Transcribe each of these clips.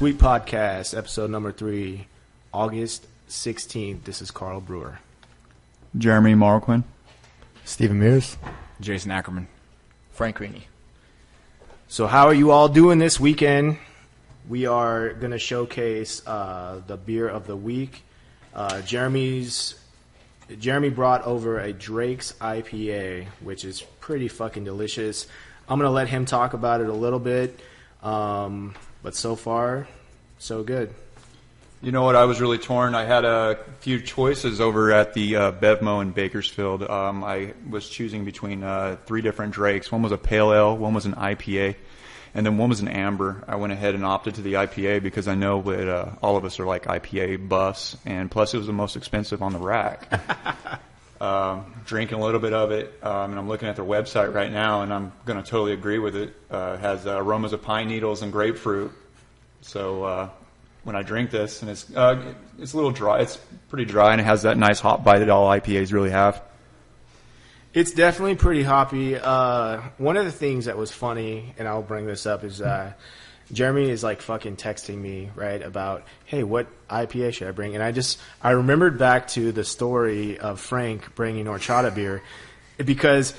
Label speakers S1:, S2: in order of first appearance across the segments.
S1: Sweet Podcast, episode number 3, August 16th. This is Carl Brewer.
S2: Jeremy Marquin.
S3: Stephen Mears.
S4: Jason Ackerman.
S5: Frank Rini.
S1: So how are you all doing this weekend? We are going to showcase the beer of the week. Jeremy brought over a Drake's IPA, which is pretty fucking delicious. I'm going to let him talk about it a little bit. But so far, so good.
S2: You know what? I was really torn. I had a few choices over at the Bevmo in Bakersfield. I was choosing between 3 different Drakes. One was a pale ale, one was an IPA, and then one was an amber. I went ahead and opted to the IPA because I know that all of us are like IPA buffs, and plus it was the most expensive on the rack. Drinking a little bit of it, and I'm looking at their website right now, and I'm going to totally agree with it. It has aromas of pine needles and grapefruit. So when I drink this, and it's a little dry, it's pretty dry, and it has that nice hop bite that all IPAs really have.
S1: It's definitely pretty hoppy. One of the things that was funny, and I'll bring this up, is Jeremy is like fucking texting me, right, about, hey, what IPA should I bring? And I remembered back to the story of Frank bringing horchata beer, because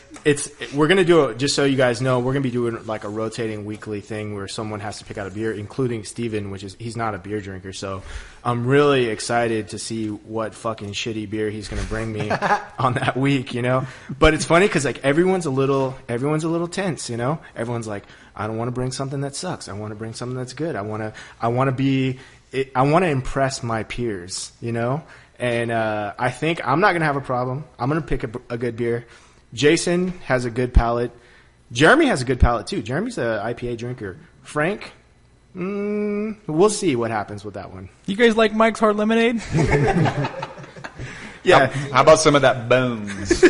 S1: we're going to do it, just so you guys know, we're going to be doing like a rotating weekly thing where someone has to pick out a beer, including Steven, he's not a beer drinker. So I'm really excited to see what fucking shitty beer he's going to bring me on that week, you know? But it's funny because like everyone's a little tense, you know? Everyone's like, I don't want to bring something that sucks. I want to bring something that's good. I want to impress my peers, you know? And I think I'm not going to have a problem. I'm going to pick a good beer. Jason has a good palate. Jeremy has a good palate too. Jeremy's an IPA drinker. Frank, we'll see what happens with that one.
S4: You guys like Mike's Hard Lemonade?
S1: Yeah.
S2: How about some of that bones?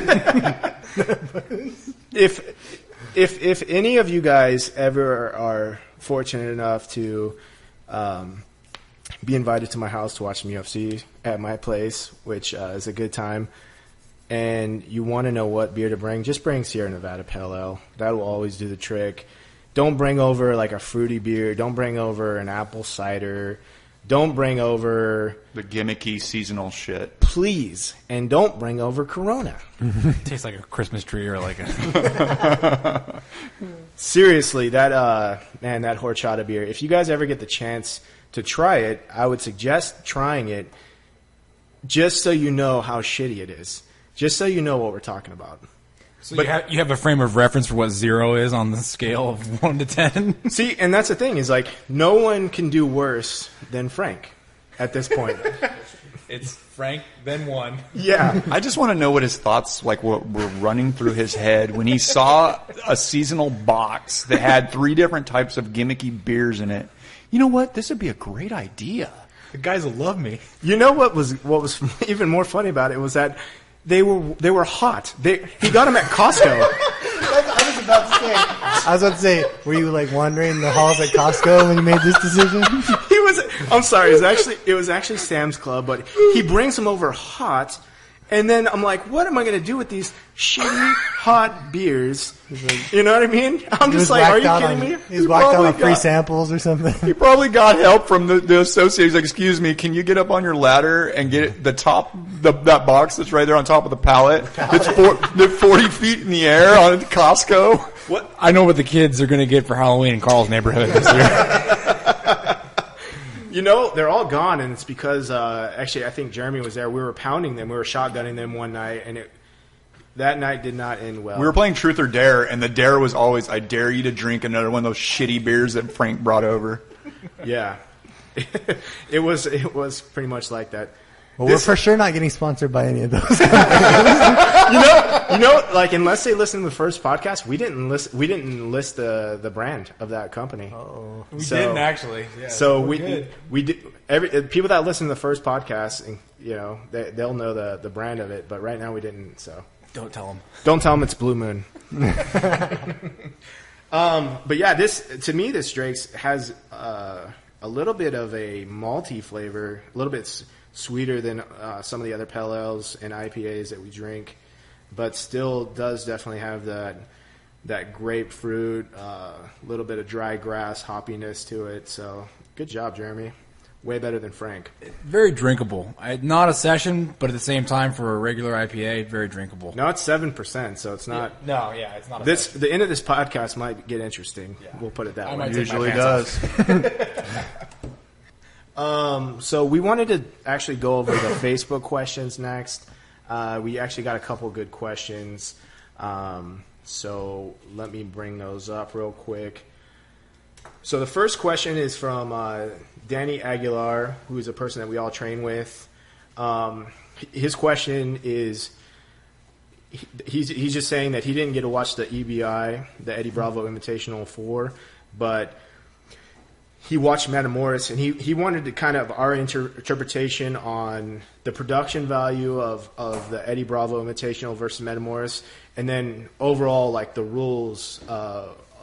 S1: If any of you guys ever are fortunate enough to be invited to my house to watch some UFC at my place, which is a good time, and you want to know what beer to bring, just bring Sierra Nevada Pale Ale. That will always do the trick. Don't bring over like a fruity beer. Don't bring over an apple cider. Don't bring over
S2: the gimmicky seasonal shit.
S1: Please. And don't bring over Corona.
S4: Tastes like a Christmas tree or like a...
S1: Seriously, that horchata beer, if you guys ever get the chance to try it, I would suggest trying it just so you know how shitty it is. Just so you know what we're talking about.
S4: So you have a frame of reference for what 0 is on the scale of 1 to 10?
S1: See, and that's the thing, is like no one can do worse than Frank at this point.
S4: It's Frank, then 1.
S1: Yeah.
S2: I just want to know what his thoughts were running through his head when he saw a seasonal box that had 3 different types of gimmicky beers in it. You know what? This would be a great idea.
S4: The guys will love me.
S1: You know what was even more funny about it was that they were hot. He got them at Costco.
S3: I was about to say, were you like wandering the halls at Costco when you made this decision?
S1: I'm sorry, it was actually Sam's Club, but he brings them over hot, and then I'm like, what am I going to do with these shitty hot beers? You know what I mean? I'm just like, are you kidding me?
S3: He's whacked on free samples or something.
S2: He probably got help from the associate. He's like, excuse me, can you get up on your ladder and get the top, that box that's right there on top of the pallet? It's 40 feet in the air on Costco.
S4: What? I know what the kids are going to get for Halloween in Carl's neighborhood this year.
S1: You know, they're all gone, and it's because, actually, I think Jeremy was there. We were pounding them. We were shotgunning them one night, and that night did not end well.
S2: We were playing Truth or Dare, and the dare was always, I dare you to drink another one of those shitty beers that Frank brought over.
S1: Yeah. It was pretty much like that.
S3: Well, we're for sure not getting sponsored by any of those.
S1: you know, like unless they listen to the first podcast, we didn't list the brand of that company.
S3: Oh,
S4: we didn't actually. Yeah,
S1: so we did. People that listen to the first podcast, and you know, they'll know the brand of it. But right now we didn't. So
S4: don't tell them.
S1: Don't tell them it's Blue Moon. But yeah, this Drake's has a little bit of a malty flavor, a little bit sweeter than some of the other pale ales and IPAs that we drink, but still does definitely have that grapefruit, little bit of dry grass hoppiness to it. So Good job, Jeremy. Way better than Frank.
S4: Very drinkable. Not a session, but at the same time, for a regular IPA, very drinkable.
S1: No, it's 7%, so it's not.
S4: No, yeah, it's not.
S1: The end of this podcast might get interesting. Yeah. We'll put it that way.
S2: It usually does.
S1: So we wanted to actually go over the Facebook questions next. We actually got a couple good questions. So let me bring those up real quick. So the first question is from Danny Aguilar, who is a person that we all train with. His question is, he's just saying that he didn't get to watch the EBI, the Eddie Bravo Invitational 4, but he watched Metamoris, and he wanted to kind of our interpretation on the production value of the Eddie Bravo Invitational versus Metamoris, and then overall like the rules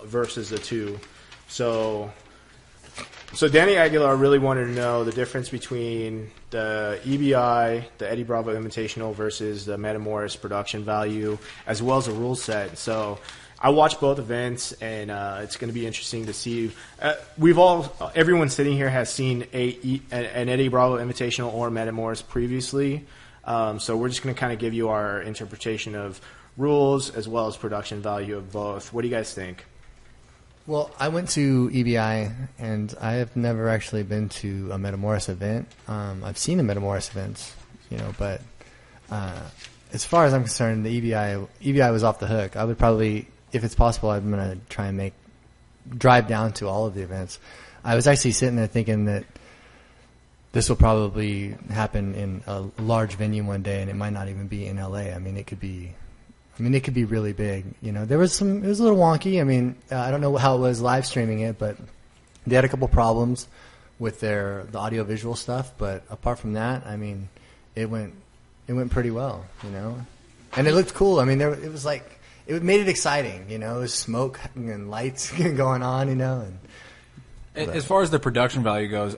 S1: versus the two. So Danny Aguilar really wanted to know the difference between the EBI, the Eddie Bravo Invitational, versus the Metamoris production value, as well as the rule set. So I watched both events, and it's going to be interesting to see. Everyone sitting here has seen an Eddie Bravo Invitational or Metamoris previously. So we're just going to kind of give you our interpretation of rules as well as production value of both. What do you guys think?
S3: Well, I went to EBI, and I have never actually been to a Metamoris event. I've seen the Metamoris events, but as far as I'm concerned, the EBI was off the hook. I would probably, if it's possible, I'm going to try and drive down to all of the events. I was actually sitting there thinking that this will probably happen in a large venue one day, and it might not even be in LA. It could be really big. It was a little wonky. I don't know how it was live streaming it, but they had a couple problems with the audio visual stuff. But apart from that, it went pretty well, and it looked cool. It was like, it made it exciting, it was smoke and lights going on,
S4: As far as the production value goes,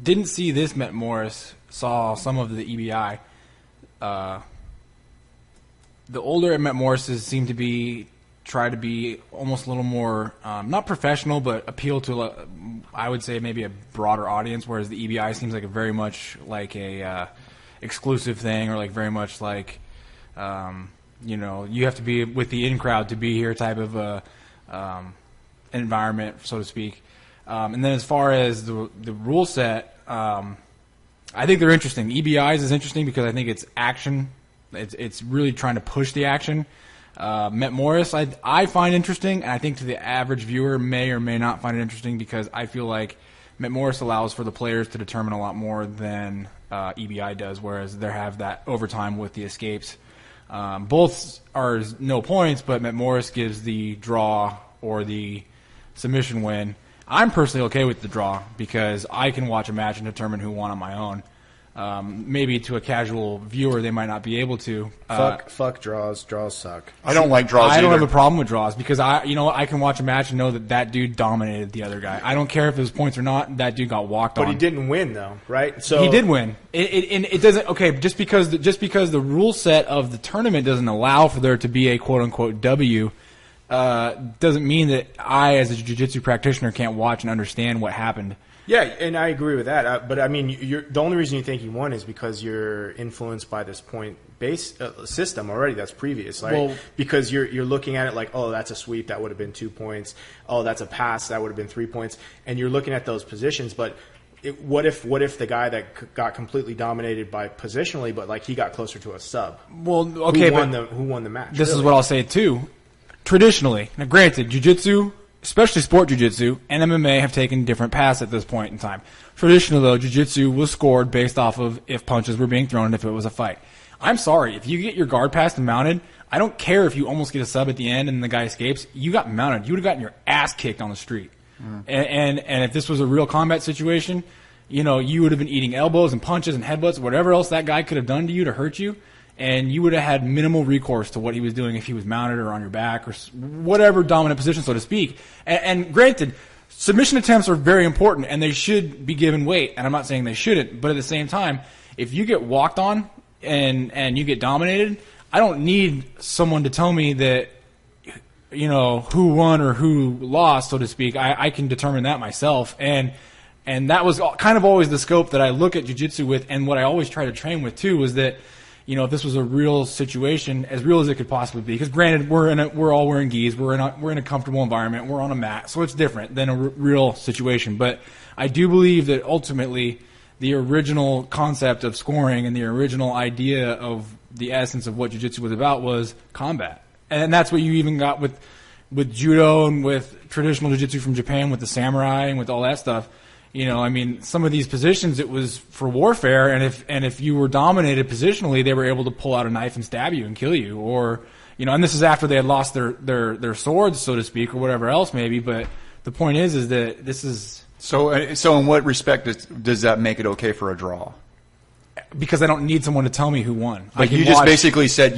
S4: didn't see this Metamoris, saw some of the EBI. The older Metamorises seem to try to be almost a little more, not professional, but appeal to, I would say, maybe a broader audience, whereas the EBI seems like very much like a exclusive thing, or like very much like, you have to be with the in crowd to be here type of environment, so to speak. And then as far as the rule set, I think they're interesting. The EBIs is interesting because I think it's action. It's really trying to push the action. Metamoris, I find interesting, and I think to the average viewer may or may not find it interesting, because I feel like Metamoris allows for the players to determine a lot more than EBI does, whereas they have that overtime with the escapes. Both are no points, but Metamoris gives the draw or the submission win. I'm personally okay with the draw because I can watch a match and determine who won on my own. Maybe to a casual viewer, they might not be able to.
S1: Fuck draws. Draws suck.
S2: I don't like draws.
S4: I don't
S2: either.
S4: have a problem with draws because I can watch a match and know that dude dominated the other guy. I don't care if it was points or not. That dude got walked on.
S1: But he didn't win, though, right? So
S4: he did win. It doesn't. Okay, just because the rule set of the tournament doesn't allow for there to be a quote unquote W, doesn't mean that I, as a jiu-jitsu practitioner, can't watch and understand what happened.
S1: Yeah, and I agree with that. But the only reason you think he won is because you're influenced by this point-based system already that's previous, right? Well, because you're looking at it like, oh, that's a sweep, that would have been 2 points. Oh, that's a pass, that would have been 3 points. And you're looking at those positions, but what if the guy that got completely dominated by positionally, but like he got closer to a sub?
S4: Well, okay,
S1: who won the match?
S4: This is what I'll say too. Traditionally, now granted, jiu-jitsu, especially sport jiu-jitsu, and MMA have taken different paths at this point in time. Traditionally, though, jiu-jitsu was scored based off of if punches were being thrown and if it was a fight. I'm sorry, if you get your guard passed and mounted, I don't care if you almost get a sub at the end and the guy escapes. You got mounted. You would have gotten your ass kicked on the street. And if this was a real combat situation, you would have been eating elbows and punches and headbutts, whatever else that guy could have done to you to hurt you. And you would have had minimal recourse to what he was doing if he was mounted or on your back or whatever dominant position, so to speak. And granted, submission attempts are very important, and they should be given weight. And I'm not saying they shouldn't, but at the same time, if you get walked on and you get dominated, I don't need someone to tell me that who won or who lost, so to speak. I can determine that myself. And that was kind of always the scope that I look at jiu-jitsu with, and what I always try to train with too was that, if this was a real situation, as real as it could possibly be, because granted, we're all wearing gis, we're in a comfortable environment, we're on a mat, so it's different than a real situation. But I do believe that ultimately the original concept of scoring and the original idea of the essence of what jiu-jitsu was about was combat. And that's what you even got with judo and with traditional jiu-jitsu from Japan, with the samurai and with all that stuff. Some of these positions, it was for warfare, and if you were dominated positionally, they were able to pull out a knife and stab you and kill you, or and this is after they had lost their swords, so to speak, or whatever else maybe. But the point is that this is
S2: so in what respect does that make it okay for a draw?
S4: Because I don't need someone to tell me who won.
S2: But you just basically said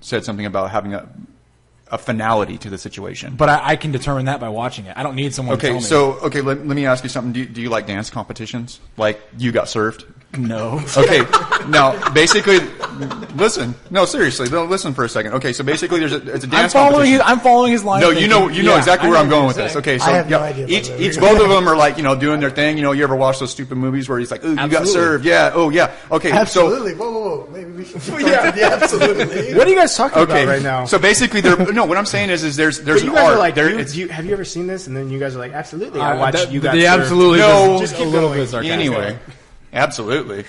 S2: said something about having a finality to the situation.
S4: But I can determine that by watching it. I don't need someone to tell me.
S2: Let me ask you something. Do you like dance competitions? Like you got served?
S4: No.
S2: Okay. Now, basically, listen. No, seriously. Listen for a second. Okay, so basically, it's a dance competition.
S4: I'm following his line.
S2: No, you know exactly where I'm going with this. Okay, so
S3: I have no idea
S2: each both of them are like doing their thing. You ever watch those stupid movies where he's like, "Ooh, you got served." Yeah. Oh, yeah. Okay.
S3: Absolutely. Whoa. Maybe we should. Absolutely.
S1: What are you guys talking about right now?
S2: So basically, what I'm saying is there's
S1: but
S2: an
S1: you guys
S2: art.
S1: are like,
S2: there,
S1: have you ever seen this? And then you guys are like, absolutely. I watched you guys.
S4: Absolutely.
S2: No,
S1: just keep
S4: a little
S1: going.
S4: bit sarcastic.
S2: Anyway. Absolutely.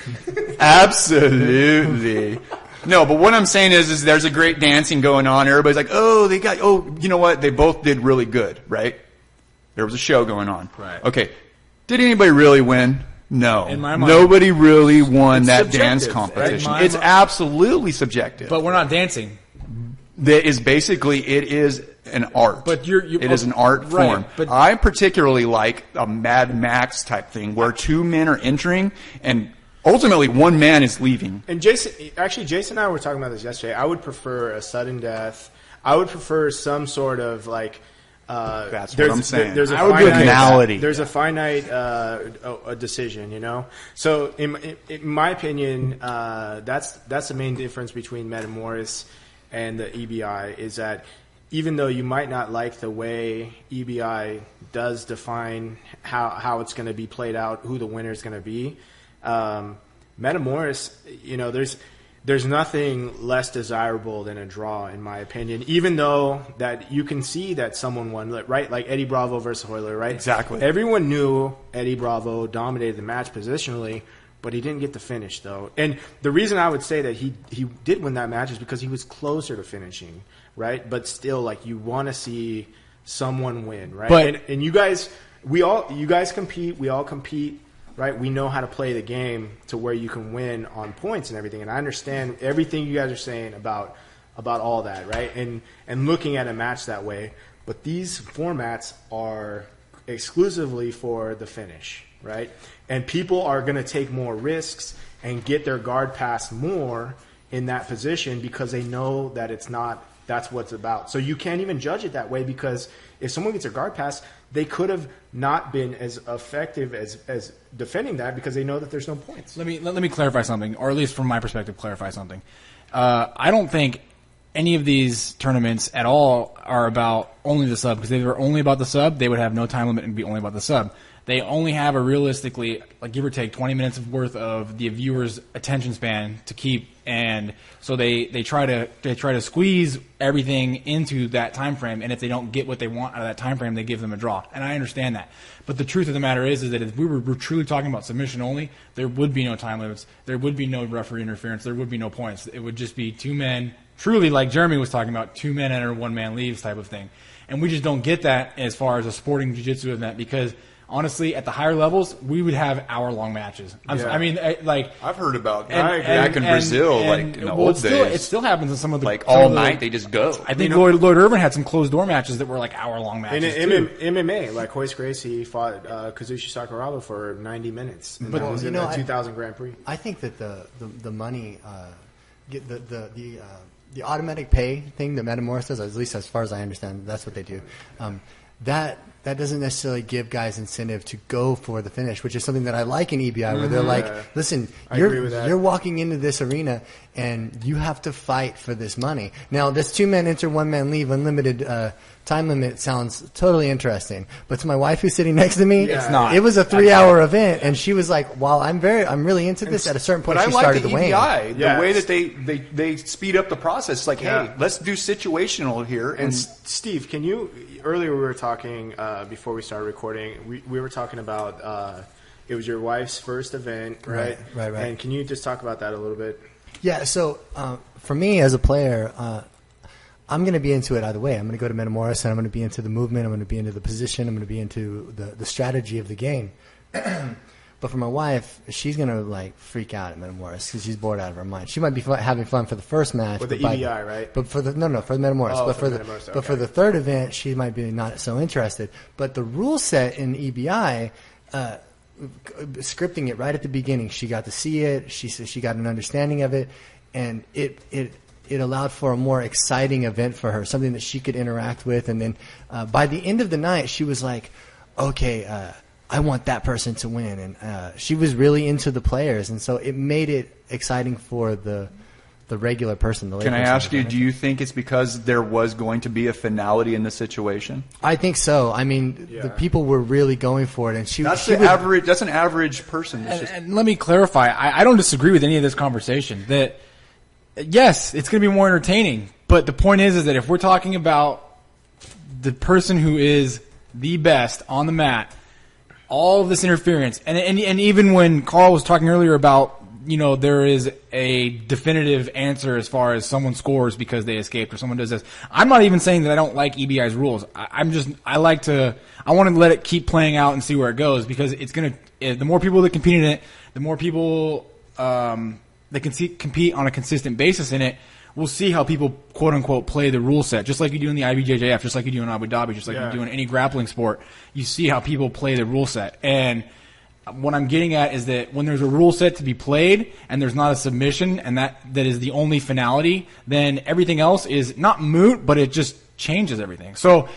S2: Absolutely. No, but what I'm saying is there's a great dancing going on. Everybody's like, you know what? They both did really good, right? There was a show going on.
S4: Right.
S2: Okay. Did anybody really win? No.
S4: In my mind,
S2: nobody really won that dance
S1: subjective,
S2: competition.
S4: right?
S2: It's absolutely subjective.
S4: But we're not dancing.
S2: That is basically, it is an art.
S4: But
S2: it is an art
S4: right,
S2: form.
S4: but
S2: I particularly like a Mad Max type thing where two men are entering and ultimately one man is leaving.
S1: And Jason and I were talking about this yesterday. I would prefer a sudden death. I would prefer some sort of like.
S2: That's what I'm saying.
S1: There's a
S2: finality.
S1: There's a finite a decision, So in my opinion, that's the main difference between Metamoris and the EBI is that even though you might not like the way EBI does define how it's going to be played out, who the winner is going to be, Metamoris, there's nothing less desirable than a draw, in my opinion, even though that you can see that someone won, right? Like Eddie Bravo versus Holloway, right?
S2: Exactly.
S1: Everyone knew Eddie Bravo dominated the match positionally, but he didn't get the finish, though. And the reason I would say that he did win that match is because he was closer to finishing, right? But still, you want to see someone win, right?
S4: But,
S1: and you guys compete, we all compete, right? We know how to play the game to where you can win on points and everything. And I understand everything you guys are saying about all that, right? And looking at a match that way. But these formats are exclusively for the finish, right? And people are going to take more risks and get their guard pass more in that position because they know that that's what it's about. So you can't even judge it that way because if someone gets a guard pass, they could have not been as effective as defending that because they know that there's no points.
S4: Let me clarify something, or at least from my perspective, clarify something. I don't think any of these tournaments at all are about only the sub, because if they were only about the sub, they would have no time limit and be only about the sub. They only have a realistically, give or take, 20 minutes worth of the viewer's attention span to keep, and so they try to squeeze everything into that time frame. And if they don't get what they want out of that time frame, they give them a draw. And I understand that. But the truth of the matter is that if we were truly talking about submission only, there would be no time limits, there would be no referee interference, there would be no points. It would just be two men, truly like Jeremy was talking about, two men enter, one man leaves type of thing. And we just don't get that as far as a sporting jiu-jitsu event because. Honestly, at the higher levels, we would have hour-long matches. I've
S2: heard about back in Brazil, in the old days.
S4: It still happens in some of the
S2: all night. They just go.
S4: I think Lloyd Irvin had some closed-door matches that were hour-long matches.
S1: In MMA, Hoist Gracie fought Kazushi Sakuraba for 90 minutes. And that was in the 2000 Grand Prix.
S3: I think that the money, the automatic pay thing that Metamoris does, at least as far as I understand, that's what they do. That that doesn't necessarily give guys incentive to go for the finish, which is something that I like in EBI, where they're like, listen, you're walking into this arena and you have to fight for this money. Now, this 2-man enter, 1-man leave, unlimited time limit sounds totally interesting. But to my wife who's sitting next to me,
S4: it's not.
S3: It was a 3-hour event, and she was like, "While I'm really into this." At a certain point,
S2: but
S3: she
S2: I like
S3: started
S2: the
S3: to wane.
S2: EBI, the way that they speed up the process. It's like, hey, let's do situational here.
S1: And Steve, can you? Earlier we were talking before we started recording. We were talking about it was your wife's first event, right?
S3: Right.
S1: And can you just talk about that a little bit?
S3: Yeah. So for me as a player, I'm going to be into it either way. I'm going to go to Metamoris, and I'm going to be into the movement. I'm going to be into the position. I'm going to be into the strategy of the game. But for my wife, she's going to like freak out at Metamoris because she's bored out of her mind. She might be having fun for the first match.
S1: With the EBI, right?
S3: But for the for the Metamoris.
S1: Oh,
S3: but for the third event, she might be not so interested. But the rule set in EBI, scripting it right at the beginning, she got to see it. She said she got an understanding of it, and it allowed for a more exciting event for her, something that she could interact with. And then by the end of the night, she was like, okay, I want that person to win. And she was really into the players. And so it made it exciting for the regular person.
S2: Can I ask you, do you think it's because there was going to be a finality in the situation?
S3: I think so. I mean, the people were really going for it. And
S2: that's average. That's an average person.
S4: And let me clarify. I don't disagree with any of this conversation. That yes, it's going to be more entertaining. But the point is that if we're talking about the person who is the best on the mat, all of this interference, and even when Carl was talking earlier about, there is a definitive answer as far as someone scores because they escaped or someone does this. I'm not even saying that I don't like EBI's rules. I want to let it keep playing out and see where it goes, because the more people that compete in it, the more people that can compete on a consistent basis in it, we'll see how people, quote unquote, play the rule set. Just like you do in the IBJJF, just like you do in Abu Dhabi, just like you do in any grappling sport. You see how people play the rule set. And what I'm getting at is that when there's a rule set to be played and there's not a submission, and that is the only finality, then everything else is not moot, but it just changes everything. So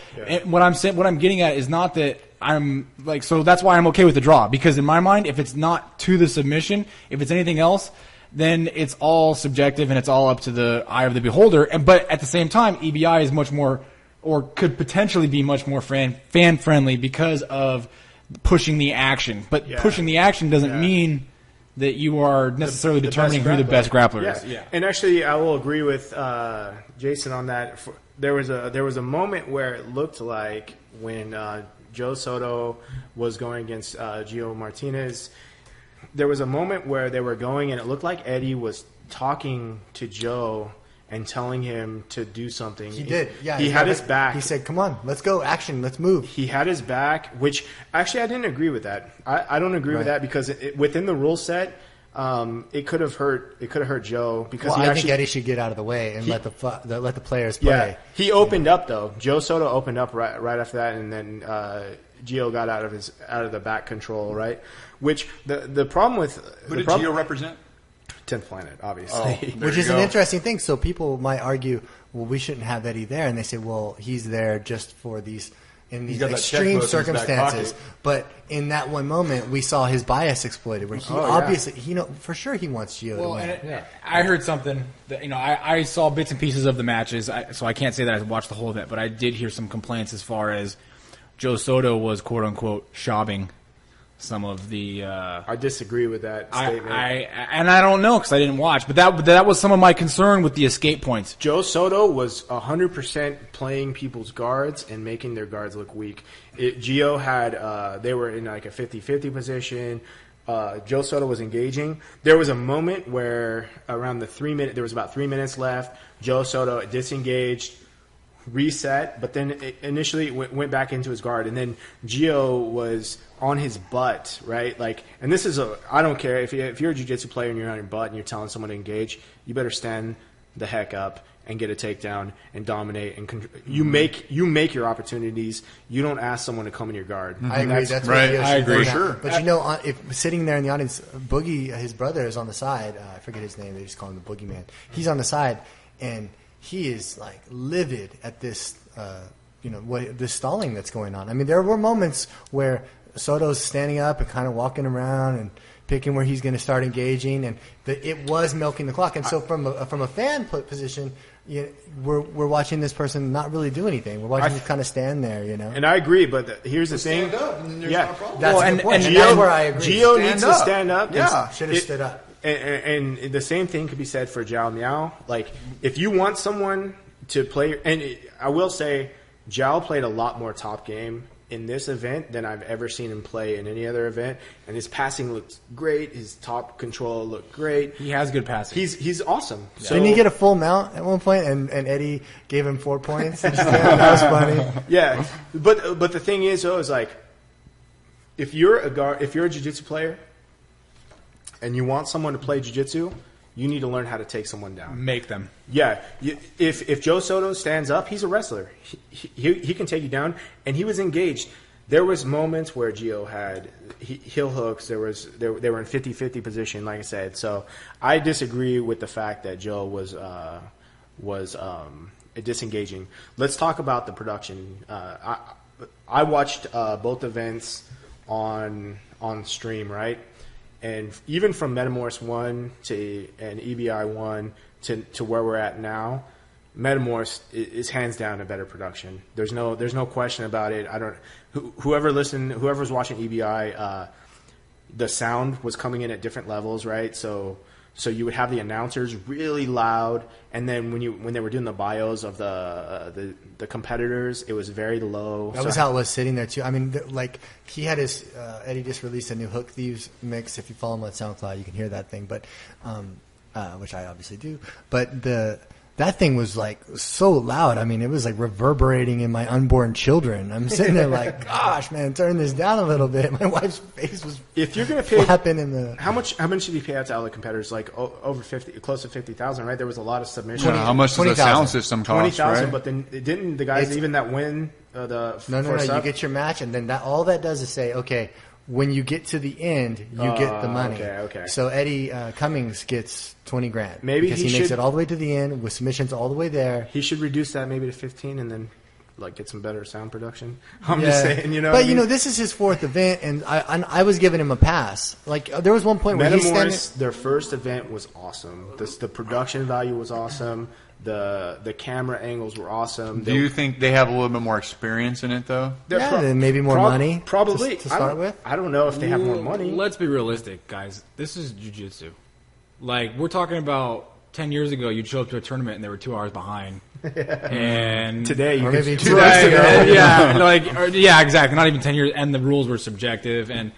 S4: what I'm getting at is not that I'm like, so that's why I'm okay with the draw, because in my mind, if it's not to the submission, if it's anything else, then it's all subjective and it's all up to the eye of the beholder. But at the same time, EBI is much more, or could potentially be much more fan friendly because of pushing the action. But pushing the action doesn't mean that you are necessarily determining who the best grappler is.
S1: Yeah. And actually, I will agree with Jason on that. There was a moment where it looked like when Joe Soto was going against Gio Martinez. There was a moment where they were going, and it looked like Eddie was talking to Joe and telling him to do something.
S3: He did. Yeah,
S1: he had his back.
S3: He said, "Come on, let's go, action, let's move."
S1: He had his back, which actually I didn't agree with that. I don't agree with that because within the rule set, it could have hurt. It could have hurt Joe because
S3: I think Eddie should get out of the way and let the players play.
S1: Yeah, he opened up though. Joe Soto opened up right after that, and then Gio got out of the back control, right? Which the problem with
S2: who did Gio represent?
S1: 10th Planet, obviously.
S3: Which is an interesting thing. So people might argue, well, we shouldn't have Eddie there, and they say, well, he's there just for these extreme circumstances. But in that one moment, we saw his bias exploited, where he obviously, for sure he wants Gio to win.
S4: I heard something that, I saw bits and pieces of the matches, so I can't say that I watched the whole event, but I did hear some complaints as far as Joe Soto was, quote unquote, shobbing some of the.
S1: I disagree with that statement.
S4: I don't know because I didn't watch, but that was some of my concern with the escape points.
S1: Joe Soto was 100% playing people's guards and making their guards look weak. Gio had they were in like a 50-50 position. Joe Soto was engaging. There was a moment where around there was about 3 minutes left. Joe Soto disengaged, reset, but then initially went back into his guard, and then Gio was on his butt, right? Like, and this is I don't care if you're a jiu-jitsu player and you're on your butt and you're telling someone to engage, you better stand the heck up and get a takedown and dominate and you make your opportunities. You don't ask someone to come in your guard.
S3: I agree. That's
S2: right.
S3: What
S2: I agree.
S3: Sure. But if sitting there in the audience, Boogie, his brother, is on the side. I forget his name. They just call him the Boogeyman. He's on the side, and he is like livid at this the stalling that's going on. I mean, there were moments where Soto's standing up and kind of walking around and picking where he's going to start engaging, and it was milking the clock. And so from a fan position, we're watching this person not really do anything. We're watching him kind of stand there,
S1: And I agree, but here's the thing.
S5: Stand up, and there's
S1: Yeah.
S5: no problem.
S3: That's a
S1: and
S3: good point. And
S1: Gio-
S3: that's where I agree.
S1: Gio
S5: Stand
S1: needs
S5: up.
S1: to stand up.
S5: Yeah.
S3: Should have stood up.
S1: And the same thing could be said for Zhao Miao. Like, if you want someone to play, I will say, Zhao played a lot more top game in this event than I've ever seen him play in any other event, and his passing looks great. His top control looked great.
S4: He has good passing.
S1: He's awesome. So,
S3: Didn't he get a full mount at one point, and Eddie gave him 4 points? That was funny.
S1: Yeah, but the thing is, though, is like, if you're a jiu-jitsu player and you want someone to play jiu-jitsu, you need to learn how to take someone down.
S4: Make them.
S1: Yeah, if Joe Soto stands up, he's a wrestler. He can take you down, and he was engaged. There was moments where Gio had heel hooks. They were in 50-50 position, like I said. So I disagree with the fact that Joe was disengaging. Let's talk about the production. I watched both events on stream, right? And even from Metamoris 1 and EBI 1 to where we're at now, Metamoris is hands down a better production. There's no question about it. Whoever's watching EBI, the sound was coming in at different levels, right? So you would have the announcers really loud, and then when they were doing the bios of the competitors, it was very low.
S3: That was how it was sitting there too. I mean, he had his Eddie just released a new Hook Thieves mix. If you follow him on SoundCloud, you can hear that thing. But which I obviously do. But that thing was like so loud. I mean, it was like reverberating in my unborn children. I'm sitting there like, gosh, man, turn this down a little bit. My wife's face was
S1: if you're gonna pay
S3: flapping in the.
S1: How much did he pay out to all the competitors? Like over 50, close to 50,000, right? There was a lot of submissions.
S2: How much does a
S3: 20,000.
S2: sound system cost?
S1: 20,000,
S2: Right?
S1: But then didn't the guys even that win
S3: No. You get your match, and then all that does is say, okay, when you get to the end, you get the money.
S1: Okay.
S3: So Eddie Cummings gets $20,000.
S1: Maybe
S3: because he makes it all the way to the end with submissions all the way there.
S1: He should reduce that maybe to 15 and then get some better sound production. I'm just saying,
S3: But this is his 4th event, and I was giving him a pass. Like there was one point where
S1: Metamoris, their first event was awesome. The production value was awesome. The camera angles were awesome.
S2: Do you think they have a little bit more experience in it, though?
S3: then maybe more money
S1: Probably
S3: to start with.
S1: I don't know if they have more money.
S4: Let's be realistic, guys. This is jiu-jitsu. Like, we're talking about 10 years ago, you'd show up to a tournament and they were 2 hours behind. And
S1: Today, you
S3: Or
S1: could
S3: maybe
S1: do
S3: 2
S1: that.
S3: hours ago.
S4: yeah, exactly. Not even 10 years, and the rules were subjective, and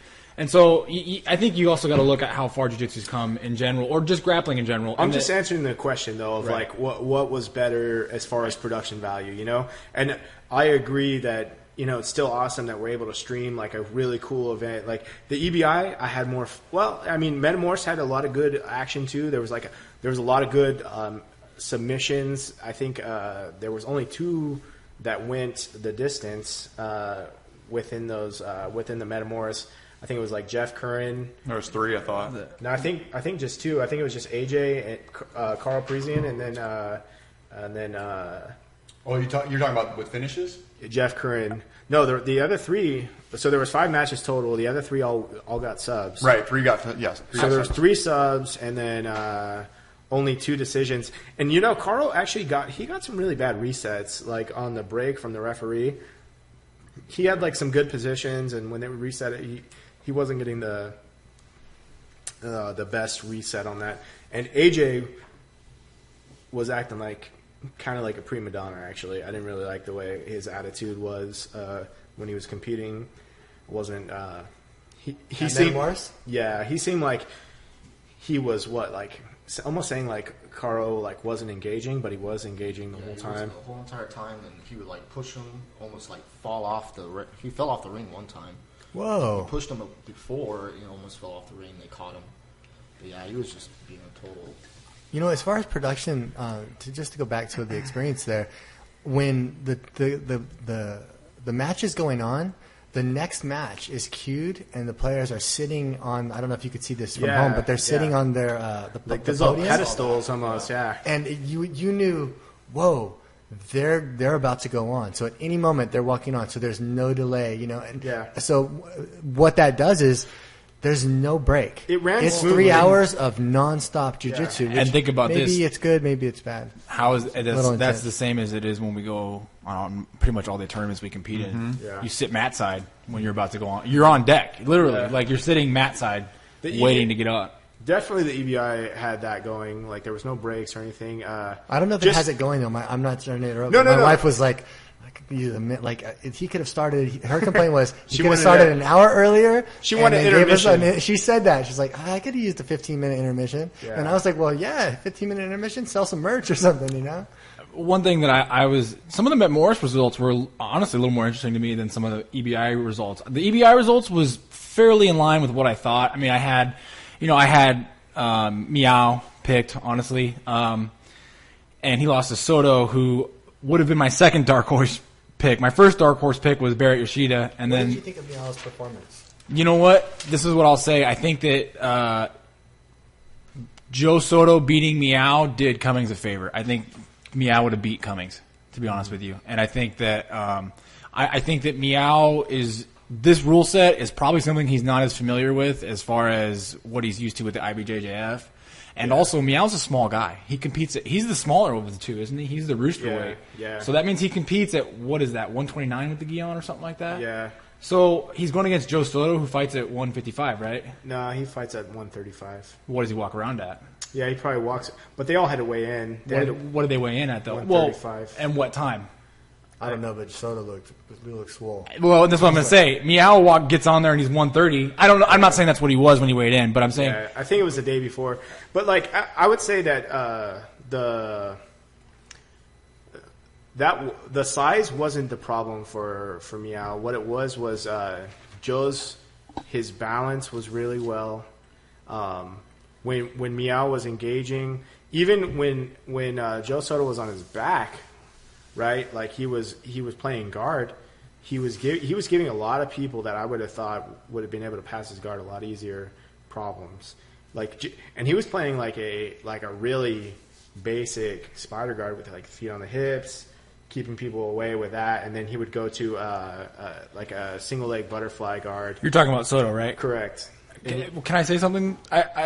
S4: so I think you also got to look at how far jiu-jitsu's come in general, or just grappling in general.
S1: I'm just answering the question though of what was better as far as production value, And I agree that it's still awesome that we're able to stream like a really cool event. Like the EBI, I had more. Well, I mean, Metamoris had a lot of good action too. There was a lot of good submissions. I think there was only 2 that went the distance within the Metamoris. I think it was like Jeff Curran.
S2: There was 3, I thought.
S1: No, I think just 2. I think it was just AJ and Carl Parisian, and then
S2: Oh, you're talking about with finishes?
S1: Jeff Curran. No, the other 3. So there was 5 matches total. The other 3 all got subs.
S2: Right, 3 got yes.
S1: So there was 3 subs, and then only 2 decisions. And Carl actually got some really bad resets, like on the break from the referee. He had like some good positions, and when they would reset it, he wasn't getting the best reset on that. And AJ was acting kind of like a prima donna. Actually, I didn't really like the way his attitude was when he was competing. It wasn't he seemed
S3: Metamoris?
S1: Yeah, he seemed like he was almost saying like Caro wasn't engaging, but he was engaging the whole time.
S5: The whole entire time, and he would push him, almost fall off the ring. He fell off the ring one time.
S3: Whoa.
S5: He pushed him before, he almost fell off the ring. They caught him. But yeah, he was just being a total.
S3: As far as production, to go back to the experience there, when the match is going on, the next match is cued, and the players are sitting on. I don't know if you could see this from home, but they're sitting on their the
S1: those little
S3: podium.
S1: pedestals almost. Yeah,
S3: And you knew, whoa, they're about to go on. So at any moment they're walking on. So there's no delay, you know. And so what that does is there's no break. It's
S1: smoothly.
S3: 3 hours of nonstop jiu-jitsu.
S4: And think about
S3: maybe
S4: this.
S3: Maybe it's good, maybe it's bad.
S4: How is that's the same as it is when we go on pretty much all the tournaments we compete in.
S1: Yeah.
S4: You sit mat side when you're about to go on. You're on deck, literally. Like you're sitting mat side waiting to get up.
S1: Definitely the EBI had that going. Like there was no breaks or anything.
S3: I don't know if it has it going though. I'm not trying to interrupt.
S1: No,
S3: my wife was like, I could use a minute. Like if he could have started, her complaint was he could have started an hour earlier.
S1: She wanted intermission.
S3: She said that. She's like, I could have used a 15-minute intermission.
S1: Yeah.
S3: And I was like, well, yeah, 15-minute intermission, sell some merch or something, you know?
S4: One thing that I was, some of the Metamoris results were honestly a little more interesting to me than some of the EBI results. The EBI results was fairly in line with what I thought. I mean, I had Meow picked, honestly. And he lost to Soto, who would have been my second dark horse pick. My first dark horse pick was Barrett Yoshida. And
S3: what
S4: then,
S3: did you think of Meow's performance?
S4: You know what? This is what I'll say. I think that Joe Soto beating Meow did Cummings a favor. I think Meow would have beat Cummings, to be honest with you. And I think that I think that Meow is – this rule set is probably something he's not as familiar with as far as what he's used to with the IBJJF. And also, Meow's a small guy. He competes at – he's the smaller of the two, isn't he? He's the rooster weight.
S1: Yeah.
S4: So that means he competes at – what is that, 129 with the Guion or something like that?
S1: Yeah.
S4: So he's going against Joe Soto, who fights at 155, right?
S1: No, he fights at 135.
S4: What does he walk around at?
S1: Yeah, he probably walks – but they all had to weigh in.
S4: What did they weigh in at, though?
S1: 135.
S4: And what time?
S3: I don't know, but Soto looked swole.
S4: Well, that's what I'm going to say. Meow gets on there and he's 130. I don't know. I'm not saying that's what he was when he weighed in, but I'm saying.
S1: Yeah, I think it was the day before. But like, I would say that the size wasn't the problem for Meow. What it was Joe's his balance was really well. When Meow was engaging, even when Joe Soto was on his back. Right, like he was playing guard. He was giving a lot of people that I would have thought would have been able to pass his guard a lot easier problems. And he was playing like a really basic spider guard with like feet on the hips, keeping people away with that, and then he would go to like a single leg butterfly guard.
S4: You're talking about Soto, right?
S1: Correct.
S4: Can I say something?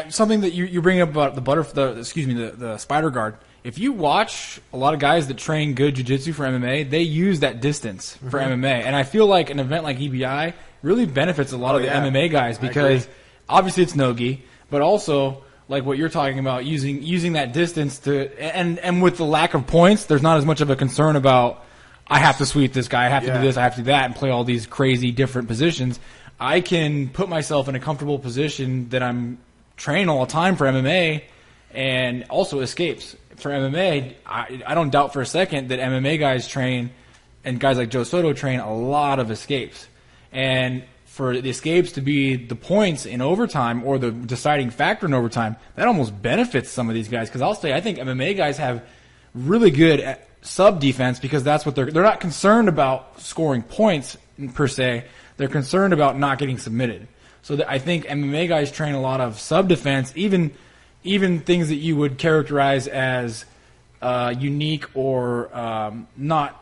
S4: Something that you bring up about the spider guard. If you watch a lot of guys that train good jiu-jitsu for MMA, they use that distance for MMA. And I feel like an event like EBI really benefits a lot of the MMA guys because obviously it's no-gi, but also like what you're talking about, using that distance to and with the lack of points, there's not as much of a concern about I have to sweep this guy, I have to do this, I have to do that, and play all these crazy different positions. I can put myself in a comfortable position that I'm training all the time for MMA and also escapes. For MMA, I don't doubt for a second that MMA guys train, and guys like Joe Soto train a lot of escapes. And for the escapes to be the points in overtime or the deciding factor in overtime, that almost benefits some of these guys. Because I'll say I think MMA guys have really good sub defense because that's what they're not concerned about scoring points per se. They're concerned about not getting submitted. So I think MMA guys train a lot of sub defense, even things that you would characterize as unique or not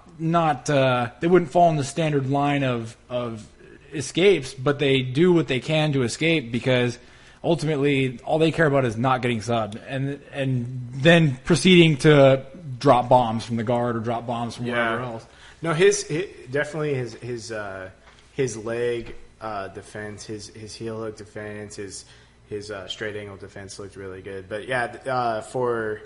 S4: they wouldn't fall in the standard line of escapes, but they do what they can to escape because ultimately all they care about is not getting subbed and then proceeding to drop bombs from the guard or drop bombs from wherever else.
S1: No, definitely his leg defense, his heel hook defense, his straight angle defense looked really good. But yeah, for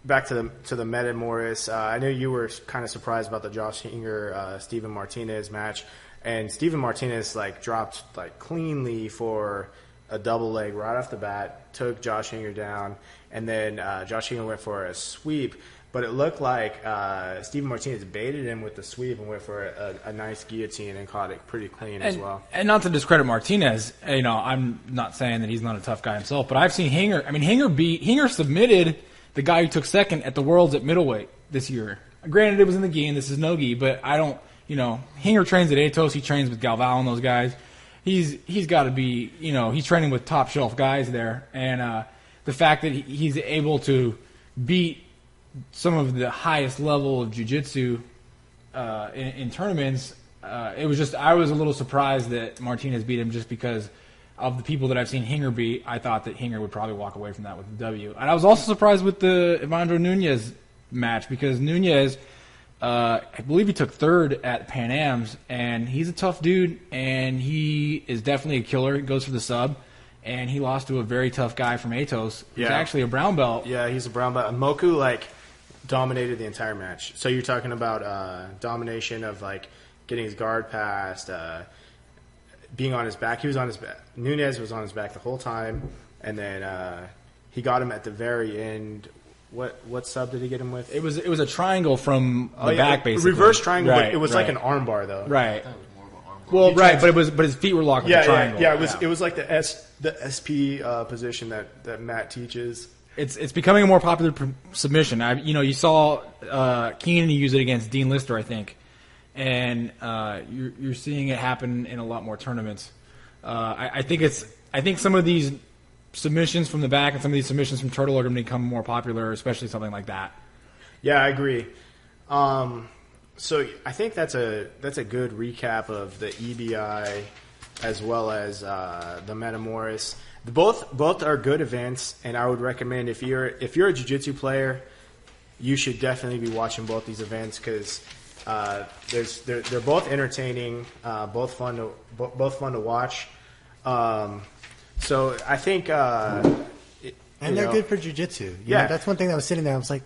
S1: back to the Metamoris, I know you were kind of surprised about the Josh Hinger Steven Martinez match, and Steven Martinez dropped cleanly for a double leg right off the bat, took Josh Hinger down, and then Josh Hinger went for a sweep. But it looked like Steven Martinez baited him with the sweep and went for a nice guillotine and caught it pretty clean as well.
S4: And not to discredit Martinez, I'm not saying that he's not a tough guy himself, but I've seen Hinger. I mean, Hinger submitted the guy who took second at the Worlds at middleweight this year. Granted, it was in the gi, and this is no gi, but I don't. Hinger trains at Atos. He trains with Galval and those guys. He's got to be. He's training with top shelf guys there, and the fact that he's able to beat some of the highest level of jiu-jitsu in tournaments, I was a little surprised that Martinez beat him just because of the people that I've seen Hinger beat. I thought that Hinger would probably walk away from that with the W. And I was also surprised with the Evandro Nunez match because Nunez, I believe he took third at Pan Am's, and he's a tough dude, and he is definitely a killer. He goes for the sub, and he lost to a very tough guy from Atos. He's actually a brown belt.
S1: Yeah, he's a brown belt. Moku, dominated the entire match. So you're talking about domination of, getting his guard passed, being on his back. He was on his back. Nunez was on his back the whole time, and then he got him at the very end. What sub did he get him with?
S4: It was a triangle from the back, basically.
S1: Reverse triangle,
S4: right,
S1: but it was
S4: right.
S1: like an arm bar, though.
S4: Right.
S5: That was more of an arm bar.
S4: Well, right, but his feet were locked with the triangle.
S1: Yeah, it was like the SP position that Matt teaches.
S4: It's becoming a more popular submission. You saw Keenan use it against Dean Lister, I think, and you're seeing it happen in a lot more tournaments. I think some of these submissions from the back and some of these submissions from Turtle are going to become more popular, especially something like that.
S1: Yeah, I agree. So I think that's a good recap of the EBI as well as the Metamoris. Both are good events, and I would recommend if you're a jiu-jitsu player, you should definitely be watching both these events because they're both entertaining, both fun to watch. So I think,
S3: they're good for jiu-jitsu.
S1: Yeah,
S3: that's one thing that was sitting there. I was like,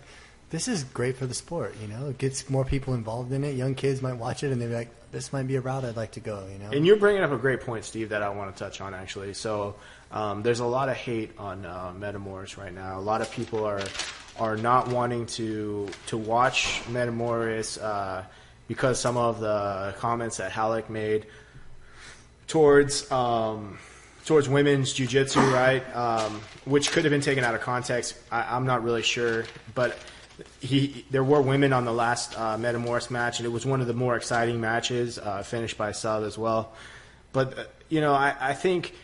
S3: this is great for the sport. It gets more people involved in it. Young kids might watch it and they're like, this might be a route I'd like to go.
S1: And you're bringing up a great point, Steve, that I want to touch on actually. So there's a lot of hate on Metamoris right now. A lot of people are not wanting to watch Metamoris because some of the comments that Halleck made towards women's jiu-jitsu, right? Which could have been taken out of context. I'm not really sure, but there were women on the last Metamoris match, and it was one of the more exciting matches, finished by sub as well. But I think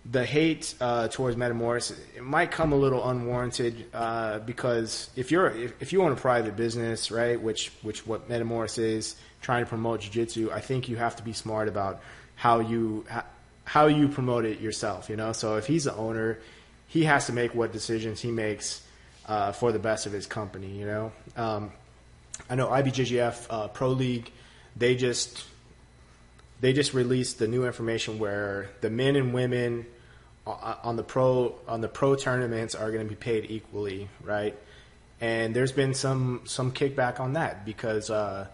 S1: the hate towards Metamoris, it might come a little unwarranted because if you own a private business, right, which what Metamoris is, trying to promote jiu-jitsu, I think you have to be smart about how you promote it yourself. So if he's the owner, he has to make what decisions he makes for the best of his company. I know IBJJF Pro League, they just released the new information where the men and women on the pro tournaments are going to be paid equally, right? And there's been some kickback on that because I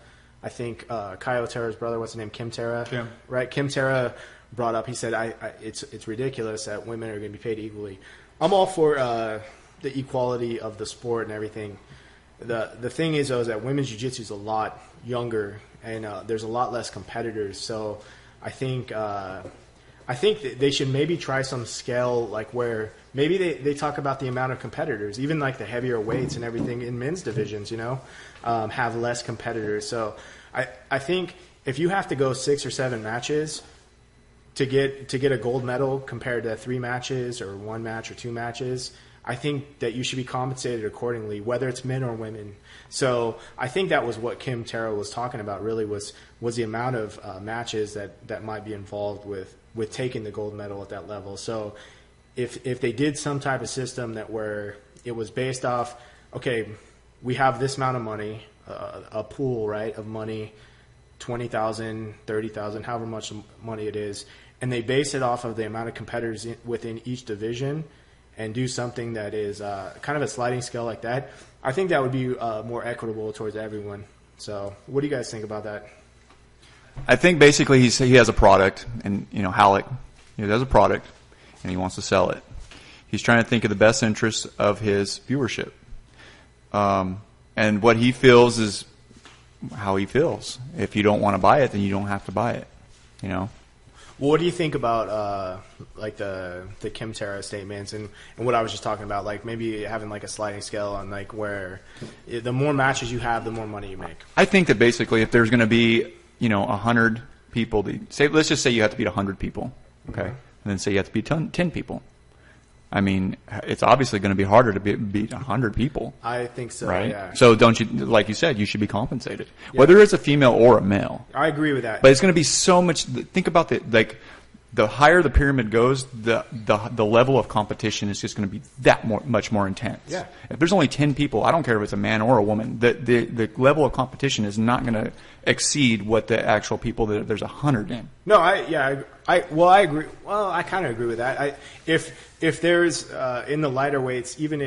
S1: think Kaio Terra's brother, what's his name, Kim Terra, right? Kim Terra brought up. He said, "It's ridiculous that women are going to be paid equally." I'm all for the equality of the sport and everything. The thing is, though, is that women's jiu-jitsu is a lot younger and there's a lot less competitors. So I think that they should maybe try some scale, where maybe they talk about the amount of competitors, even the heavier weights and everything in men's divisions, have less competitors. So I think if you have to go 6 or 7 matches to get a gold medal compared to 3 matches or 1 match or 2 matches, I think that you should be compensated accordingly, whether it's men or women. So I think that was what Kim Terra was talking about, really, was the amount of matches that might be involved with taking the gold medal at that level. So if they did some type of system where it was based off, okay, we have this amount of money, a pool, right, of money, 20,000, 30,000, however much money it is, and they base it off of the amount of competitors within each division and do something that is kind of a sliding scale like that, I think that would be more equitable towards everyone. So what do you guys think about that?
S2: I think basically he has a product, and Halleck, he has a product, and he wants to sell it. He's trying to think of the best interest of his viewership, and what he feels is how he feels. If you don't want to buy it, then you don't have to buy it.
S1: Well, what do you think about the Kim Terra statements and what I was just talking about, maybe having a sliding scale on where the more matches you have, the more money you make?
S2: I think that basically if there's going to be 100 people, let's just say you have to beat 100 people, okay, and then say you have to beat 10 people. I mean, it's obviously going to be harder to beat 100 people.
S1: I think so.
S2: Right.
S1: Yeah.
S2: So don't you, like you said, you should be compensated, whether it's a female or a male.
S1: I agree with that.
S2: But it's going to be so much. Think about the higher the pyramid goes, the level of competition is just going to be much more intense.
S1: Yeah.
S2: If there's only 10 people, I don't care if it's a man or a woman, the level of competition is not going to exceed what the actual people that there's 100 in.
S1: No, I agree. Well, I kind of agree with that. If there's in the lighter weights, even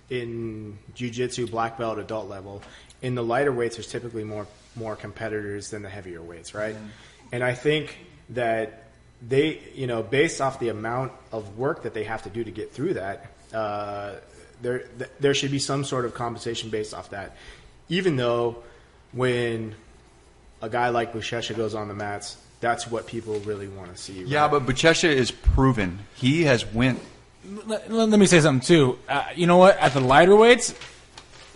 S1: in jiu-jitsu black belt adult level, in the lighter weights, there's typically more competitors than the heavier weights, right? And I think that they, based off the amount of work that they have to do to get through that, there should be some sort of compensation based off that. Even though when a guy like Buchecha goes on the mats, that's what people really want to see. Right?
S2: Yeah, but Buchecha is proven. He has went.
S4: Let me say something too. You know what? At the lighter weights,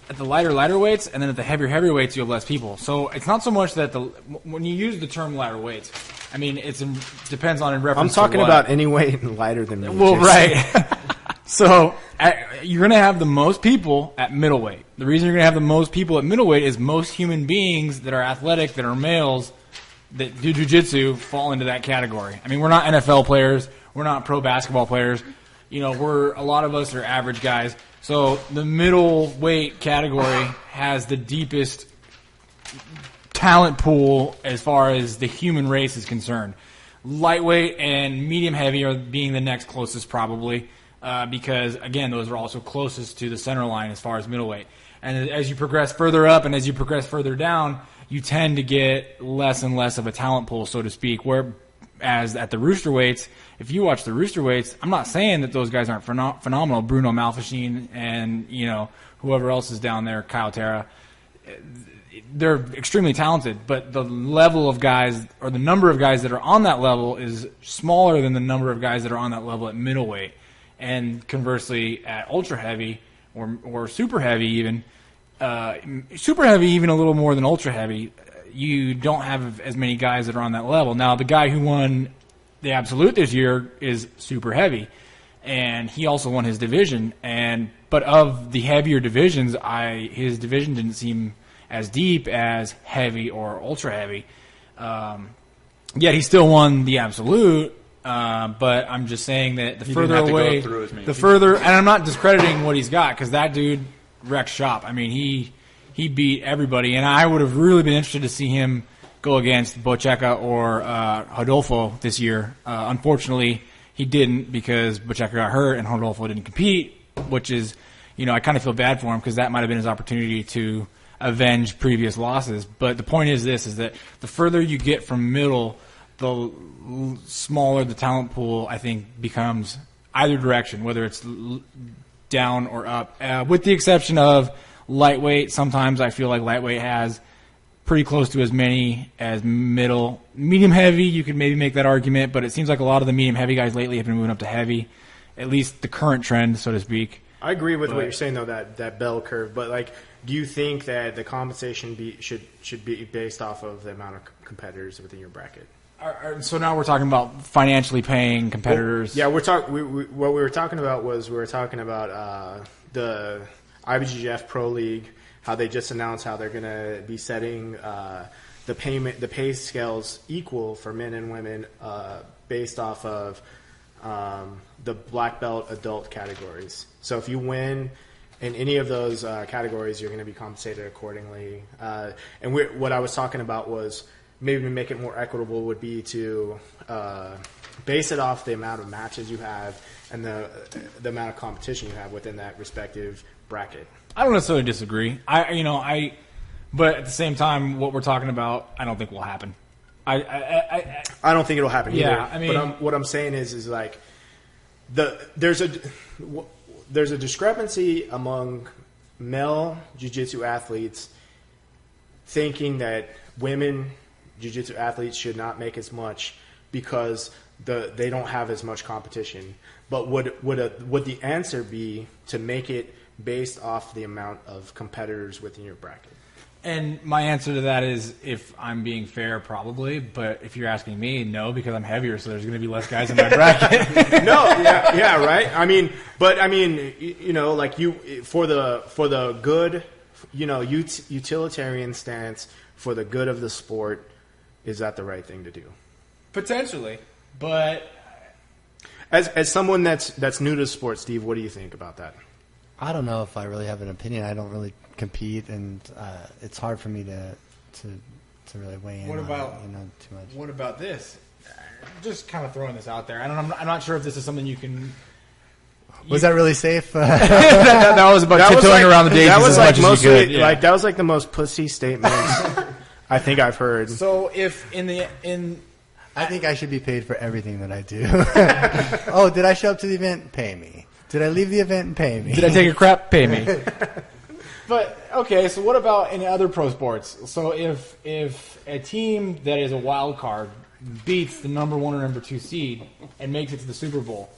S4: and then at the heavier weights, you have less people. So it's not so much that when you use the term lighter weights, I mean depends on in reference.
S1: I'm talking
S4: to what.
S1: about any weight lighter than me.
S4: Well, right. So you're going to have the most people at middleweight. The reason you're going to have the most people at middleweight is most human beings that are athletic, that are males, that do jiu-jitsu fall into that category. I mean, we're not NFL players. We're not pro basketball players. A lot of us are average guys. So the middleweight category has the deepest talent pool as far as the human race is concerned. Lightweight and medium heavy are being the next closest probably. Because, again, those are also closest to the center line as far as middleweight. And as you progress further up and as you progress further down, you tend to get less and less of a talent pool, so to speak, whereas at the rooster weights, if you watch the rooster weights, I'm not saying that those guys aren't phenomenal. Bruno Malfacine and, whoever else is down there, Kyle Terra, they're extremely talented, but the level of guys or the number of guys that are on that level is smaller than the number of guys that are on that level at middleweight. And conversely, at ultra heavy or super heavy even a little more than ultra heavy, you don't have as many guys that are on that level. Now, the guy who won the absolute this year is super heavy, and he also won his division. But of the heavier divisions, his division didn't seem as deep as heavy or ultra heavy. Yet he still won the absolute. But I'm just saying that the further away, and I'm not discrediting what he's got because that dude wrecked shop. I mean, he beat everybody, and I would have really been interested to see him go against Buchecha or Rodolfo this year. Unfortunately, he didn't because Buchecha got hurt and Rodolfo didn't compete, which is, I kind of feel bad for him because that might have been his opportunity to avenge previous losses. But the point is that the further you get from middle, the smaller the talent pool, I think, becomes either direction, whether it's down or up. With the exception of lightweight, sometimes I feel like lightweight has pretty close to as many as middle. Medium heavy, you could maybe make that argument, but it seems like a lot of the medium heavy guys lately have been moving up to heavy, at least the current trend, so to speak.
S1: I agree with what you're saying, though, that bell curve. But, do you think that the compensation should be based off of the amount of competitors within your bracket?
S4: So now we're talking about financially paying competitors.
S1: Well, yeah, what we were talking about was the IBJJF Pro League, how they just announced how they're going to be setting the pay scales equal for men and women based off of the black belt adult categories. So if you win in any of those categories, you're going to be compensated accordingly. And what I was talking about was maybe to make it more equitable would be to base it off the amount of matches you have and the amount of competition you have within that respective bracket.
S4: I don't necessarily disagree. But at the same time, what we're talking about, I don't think will happen.
S1: I don't think it'll happen either.
S4: Yeah, I mean,
S1: but what I'm saying is like there's a discrepancy among male jiu-jitsu athletes thinking that women jiu-jitsu athletes should not make as much because they don't have as much competition. But would the answer be to make it based off the amount of competitors within your bracket?
S4: And my answer to that is, if I'm being fair, probably. But if you're asking me, no, because I'm heavier, so there's going to be less guys in my bracket.
S1: No, yeah, right. I mean, like for the good, utilitarian stance for the good of the sport, is that the right thing to do?
S4: Potentially, but
S1: as someone that's new to sport, Steve, what do you think about that?
S3: I don't know if I really have an opinion. I don't really compete, and it's hard for me to really weigh in.
S4: What about
S3: on it, too much?
S4: What about this? Just kind of throwing this out there. I'm not sure if this is something you can.
S3: Was that really safe?
S4: that was about tiptoeing around the daisies as much as you could. Yeah.
S1: That was like the most pussy statement I think I've heard.
S4: So if
S3: I think I should be paid for everything that I do. Oh, did I show up to the event? Pay me. Did I leave the event and pay me?
S4: Did I take a crap? Pay me. But okay, so what about in other pro sports? So if a team that is a wild card beats the number 1 or number 2 seed and makes it to the Super Bowl,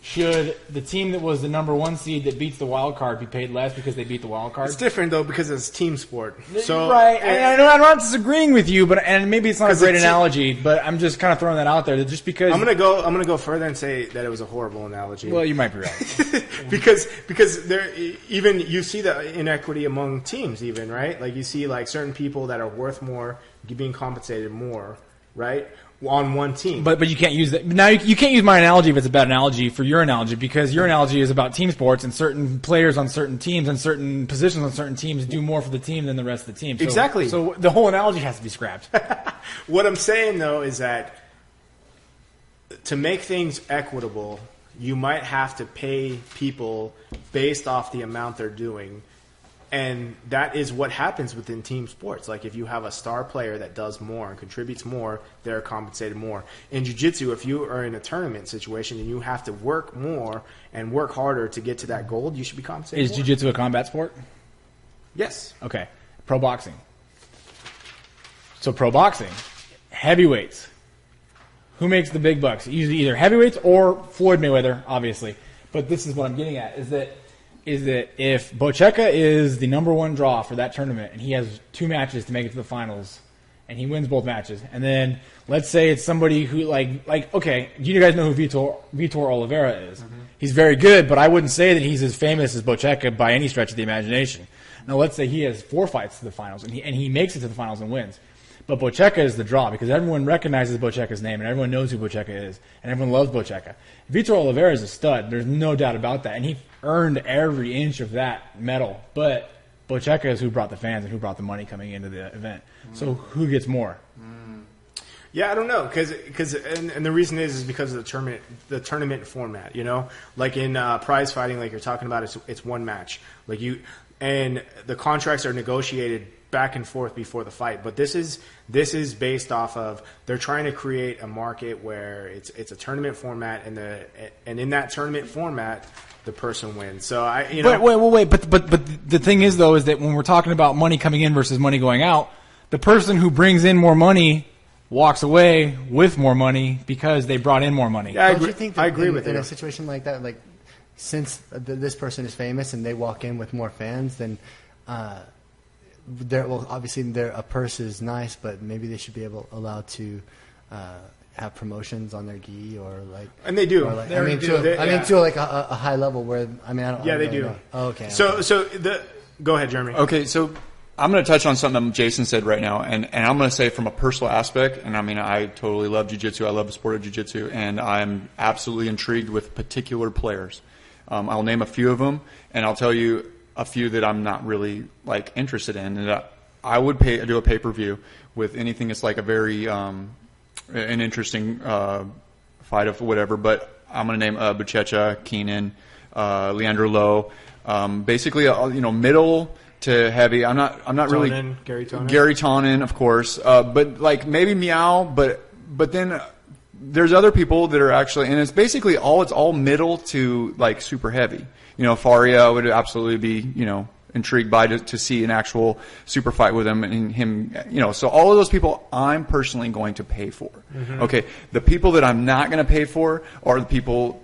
S4: should the team that was the number 1 seed that beats the wild card be paid less because they beat the wild card?
S1: It's different though because it's team sport. So
S4: right, I know I'm not disagreeing with you, and maybe it's not a great analogy, but I'm just kind of throwing that out there. That just because
S1: I'm gonna go further and say that it was a horrible analogy.
S4: Well, you might be right.
S1: because there even you see the inequity among teams, even right. Like you see like certain people that are worth more being compensated more, right? On one team.
S4: But you can't use that. Now you can't use my analogy if it's a bad analogy for your analogy, because your analogy is about team sports, and certain players on certain teams and certain positions on certain teams do more for the team than the rest of the team. So,
S1: exactly.
S4: So the whole analogy has to be scrapped.
S1: What I'm saying though is that to make things equitable, you might have to pay people based off the amount they're doing. And that is what happens within team sports. Like if you have a star player that does more and contributes more, they're compensated more. In jiu-jitsu, if you are in a tournament situation and you have to work more and work harder to get to that goal, you should be compensated
S4: Is
S1: more.
S4: jiu-jitsu a combat sport?
S1: Yes.
S4: Okay. Pro boxing. So pro boxing, heavyweights. Who makes the big bucks? Usually either heavyweights or Floyd Mayweather, obviously. But this is what I'm getting at, is that if Bocheca is the number 1 draw for that tournament and he has 2 matches to make it to the finals and he wins both matches, and then let's say it's somebody who like okay, do you guys know who Vitor Olivera is? Mm-hmm. He's very good, but I wouldn't say that he's as famous as Bocheca by any stretch of the imagination. Now let's say he has 4 fights to the finals and he makes it to the finals and wins. But Bocheca is the draw because everyone recognizes Bocheca's name and everyone knows who Bocheca is and everyone loves Bocheca. Vitor Olivera is a stud. There's no doubt about that. And he earned every inch of that medal. But Bocheca is who brought the fans and who brought the money coming into the event. So who gets more?
S1: Yeah, I don't know, and the reason is because of the tournament format. You know, like in prize fighting, like you're talking about, it's one match. And the contracts are negotiated back and forth before the fight. But this is based off of they're trying to create a market where it's a tournament format, and in that tournament format, the person wins. So
S4: wait. But the thing is though is that when we're talking about money coming in versus money going out, the person who brings in more money walks away with more money because they brought in more monty.
S1: Yeah,
S3: Don't you think that
S1: I agree with
S3: in
S1: you.
S3: a situation like that, like since this person is famous and they walk in with more fans, then obviously a purse is nice, but maybe they should be allowed to have promotions on their gi or like.
S1: And they do.
S3: Or like,
S1: to
S3: like a high level where I don't.
S1: Yeah,
S3: I don't
S1: they
S3: really
S1: do.
S3: know. Oh, okay.
S1: Go ahead, Jeremy.
S2: Okay, so I'm going to touch on something that Jason said right now, and I'm going to say from a personal aspect, and I mean, I totally love jiu-jitsu. I love the sport of jiu-jitsu, and I'm absolutely intrigued with particular players. I'll name a few of them, and I'll tell you a few that I'm not really like interested in. And I would do a pay-per-view with anything that's like a very an interesting fight of whatever. But I'm going to name Buchecha, Keenan, Leandro Lowe, basically middle to heavy. I'm not really
S1: Gary Tonin.
S2: Gary Tonin, of course, but like maybe Meow, but then. There's other people that are actually, and it's all middle to like super heavy. Faria would absolutely be, intrigued by to see an actual super fight with him and him, so all of those people I'm personally going to pay for. Mm-hmm. Okay. The people that I'm not going to pay for are the people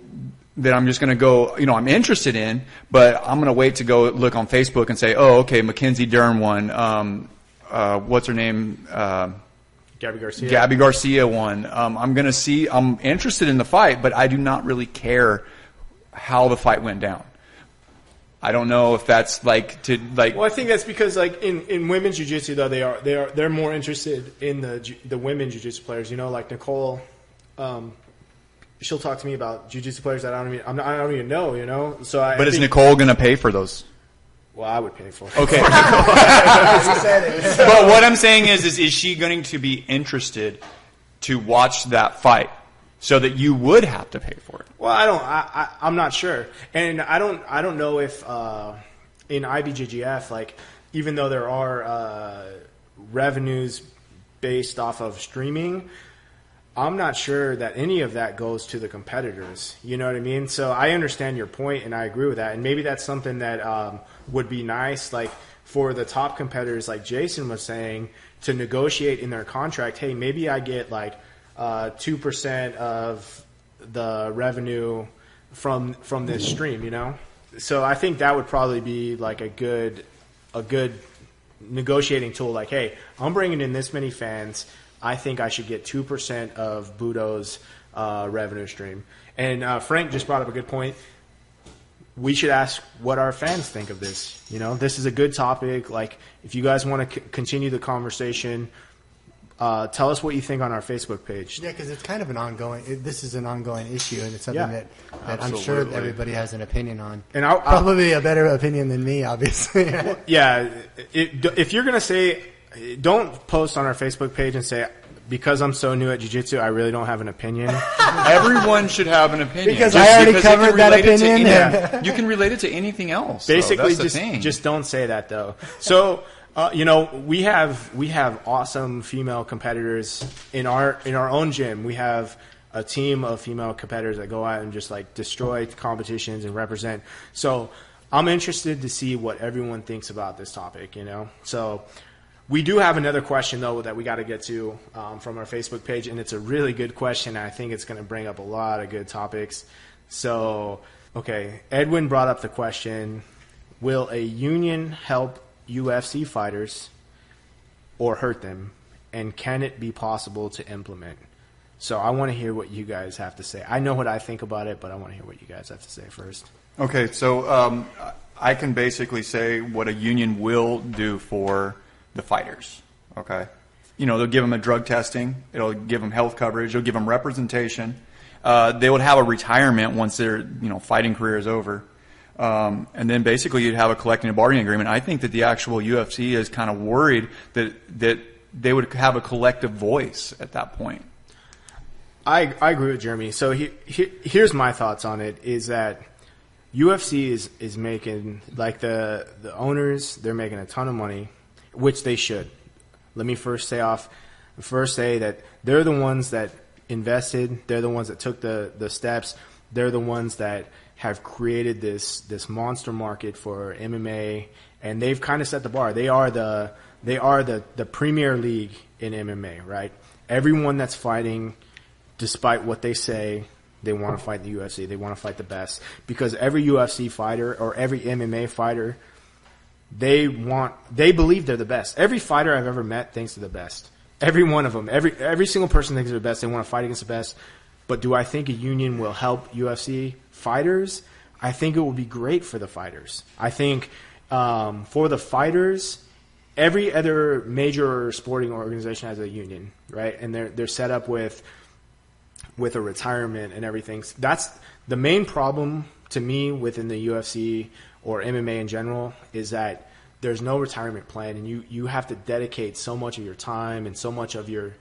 S2: that I'm just going to go, I'm interested in, but I'm going to wait to go look on Facebook and say, oh, okay, Mackenzie Dern won, what's her name?
S1: Gabby
S2: Garcia won. I'm interested in the fight, but I do not really care how the fight went down. I don't know if that's Well,
S1: I think that's because in women's jiu-jitsu though they're more interested in the women jiu-jitsu players. You know, like Nicole, she'll talk to me about jiu-jitsu players that I don't even know. You know, so
S2: But is Nicole going to pay for those?
S1: Well, I would pay for it.
S2: Okay. But what I'm saying is she going to be interested to watch that fight so that you would have to pay for it?
S1: Well, I'm not sure. And I don't know if in IBJJF, even though there are revenues based off of streaming, I'm not sure that any of that goes to the competitors. You know what I mean? So I understand your point, and I agree with that. And maybe that's something that would be nice, for the top competitors, like Jason was saying, to negotiate in their contract. Hey, maybe I get 2% of the revenue from this stream. You know, so I think that would probably be a good negotiating tool. Hey, I'm bringing in this many fans. I think I should get 2% of Budo's revenue stream. And Frank just brought up a good point. We should ask what our fans think of this. You know, this is a good topic. If you guys want to continue the conversation, tell us what you think on our Facebook page.
S3: Yeah, because it's kind of an ongoing. This is an ongoing issue, and it's something that I'm
S2: absolutely.
S3: sure everybody has an opinion on.
S1: And
S3: probably a better opinion than me, obviously.
S1: Yeah, if you're gonna say. Don't post on our Facebook page and say, because I'm so new at jiu-jitsu, I really don't have an opinion.
S2: Everyone should have an opinion.
S3: Because I already covered that opinion.
S2: You can relate it to anything else.
S1: Basically, just don't say that, though. So, we have awesome female competitors in our own gym. We have a team of female competitors that go out and just destroy competitions and represent. So I'm interested to see what everyone thinks about this topic, So we do have another question, though, that we got to get to from our Facebook page, and it's a really good question. I think it's going to bring up a lot of good topics. So, okay, Edwin brought up the question, will a union help UFC fighters or hurt them, and can it be possible to implement? So I want to hear what you guys have to say. I know what I think about it, but I want to hear what you guys have to say first.
S2: Okay, so I can basically say what a union will do for the fighters, okay? They'll give them a drug testing. It'll give them health coverage. It'll give them representation. They would have a retirement once their fighting career is over. And then basically you'd have a collective bargaining agreement. I think that the actual UFC is kind of worried that they would have a collective voice at that point.
S1: I agree with Jeremy. So here's my thoughts on it, is that UFC is making, the owners, they're making a ton of money, which they should. Let me first say that they're the ones that invested. They're the ones that took the steps. They're the ones that have created this monster market for MMA, and they've kind of set the bar. They are the premier league in MMA, right? Everyone that's fighting, despite what they say, they want to fight the UFC. They want to fight the best, because every UFC fighter or every MMA fighter, they believe they're the best. Every fighter I've ever met thinks they're the best. Every one of them. Every single person thinks they're the best. They want to fight against the best. But do I think a union will help UFC fighters? I think it will be great for the fighters. I think for the fighters, every other major sporting organization has a union, right? And they're set up with a retirement and everything. That's the main problem to me within the UFC or MMA in general, is that there's no retirement plan, and you have to dedicate so much of your time and so much of your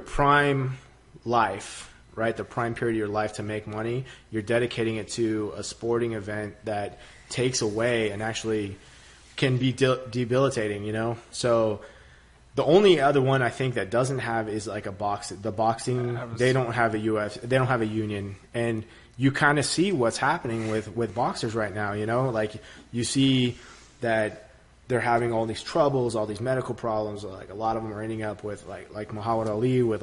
S1: prime life, right? The prime period of your life to make money. You're dedicating it to a sporting event that takes away and actually can be debilitating, So the only other one I think that doesn't have is the boxing. They don't have they don't have a union, and you kind of see what's happening with boxers right now, you see that they're having all these troubles, all these medical problems. A lot of them are ending up with like Muhammad Ali with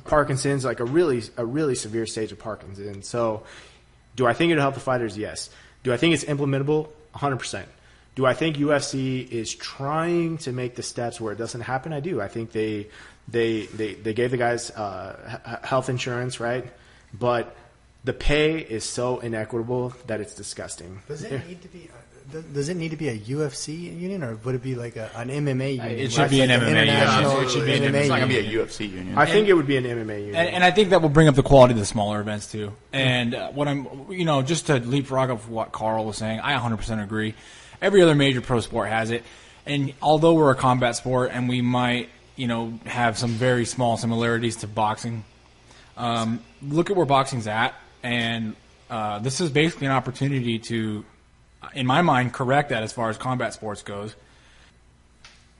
S1: Parkinson's, a really severe stage of Parkinson's. So do I think it'll help the fighters? Yes. Do I think it's implementable? 100%. Do I think UFC is trying to make the steps where it doesn't happen? I do. I think they gave the guys health insurance, right? But the pay is so inequitable that it's disgusting.
S3: Does it need to be? Does it need to be a UFC union, or would it be like an MMA union?
S4: It should be an MMA union.
S3: International
S4: It should be an
S3: MMA
S2: It's not going to be
S3: union.
S2: a UFC union.
S1: I think it would be an MMA union.
S4: And I think that will bring up the quality of the smaller events too. And what I'm, just to leapfrog of what Carl was saying, I 100% agree. Every other major pro sport has it. And although we're a combat sport and we might, have some very small similarities to boxing, look at where boxing's at. And this is basically an opportunity to, in my mind, correct that as far as combat sports goes.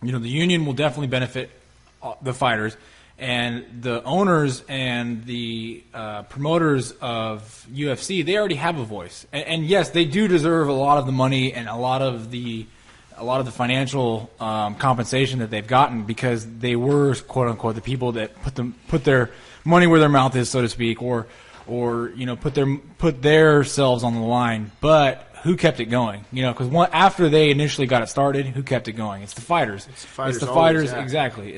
S4: The union will definitely benefit the fighters. And the owners and the promoters of UFC, they already have a voice. And yes, they do deserve a lot of the money and a lot of the financial compensation that they've gotten, because they were, quote unquote, the people that put their money where their mouth is, so to speak, or put their selves on the line. But who kept it going? Because after they initially got it started, who kept it going? It's the fighters. It's the fighters, exactly.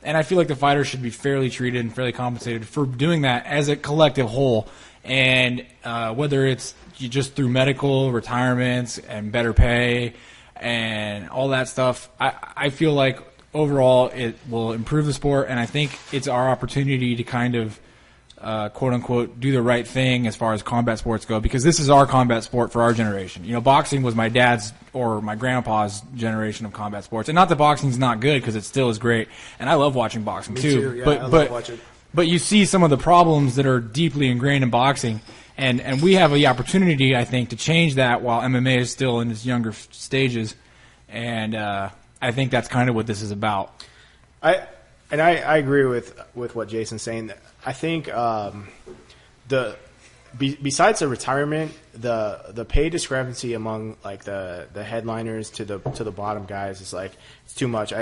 S4: And I feel like the fighters should be fairly treated and fairly compensated for doing that as a collective whole. And whether it's just through medical, retirements, and better pay, and all that stuff, I feel like overall it will improve the sport. And I think it's our opportunity to kind of, quote unquote, do the right thing as far as combat sports go, because this is our combat sport for our generation. Boxing was my dad's or my grandpa's generation of combat sports, and not that boxing's not good, because it still is great, and I love watching boxing too.
S1: Yeah,
S4: but
S1: I love watching.
S4: But you see some of the problems that are deeply ingrained in boxing, and we have the opportunity, I think, to change that while MMA is still in its younger stages, and I think that's kind of what this is about.
S1: I agree with what Jason's saying. I think besides the retirement, the pay discrepancy among like the headliners to the bottom guys is like, it's too much.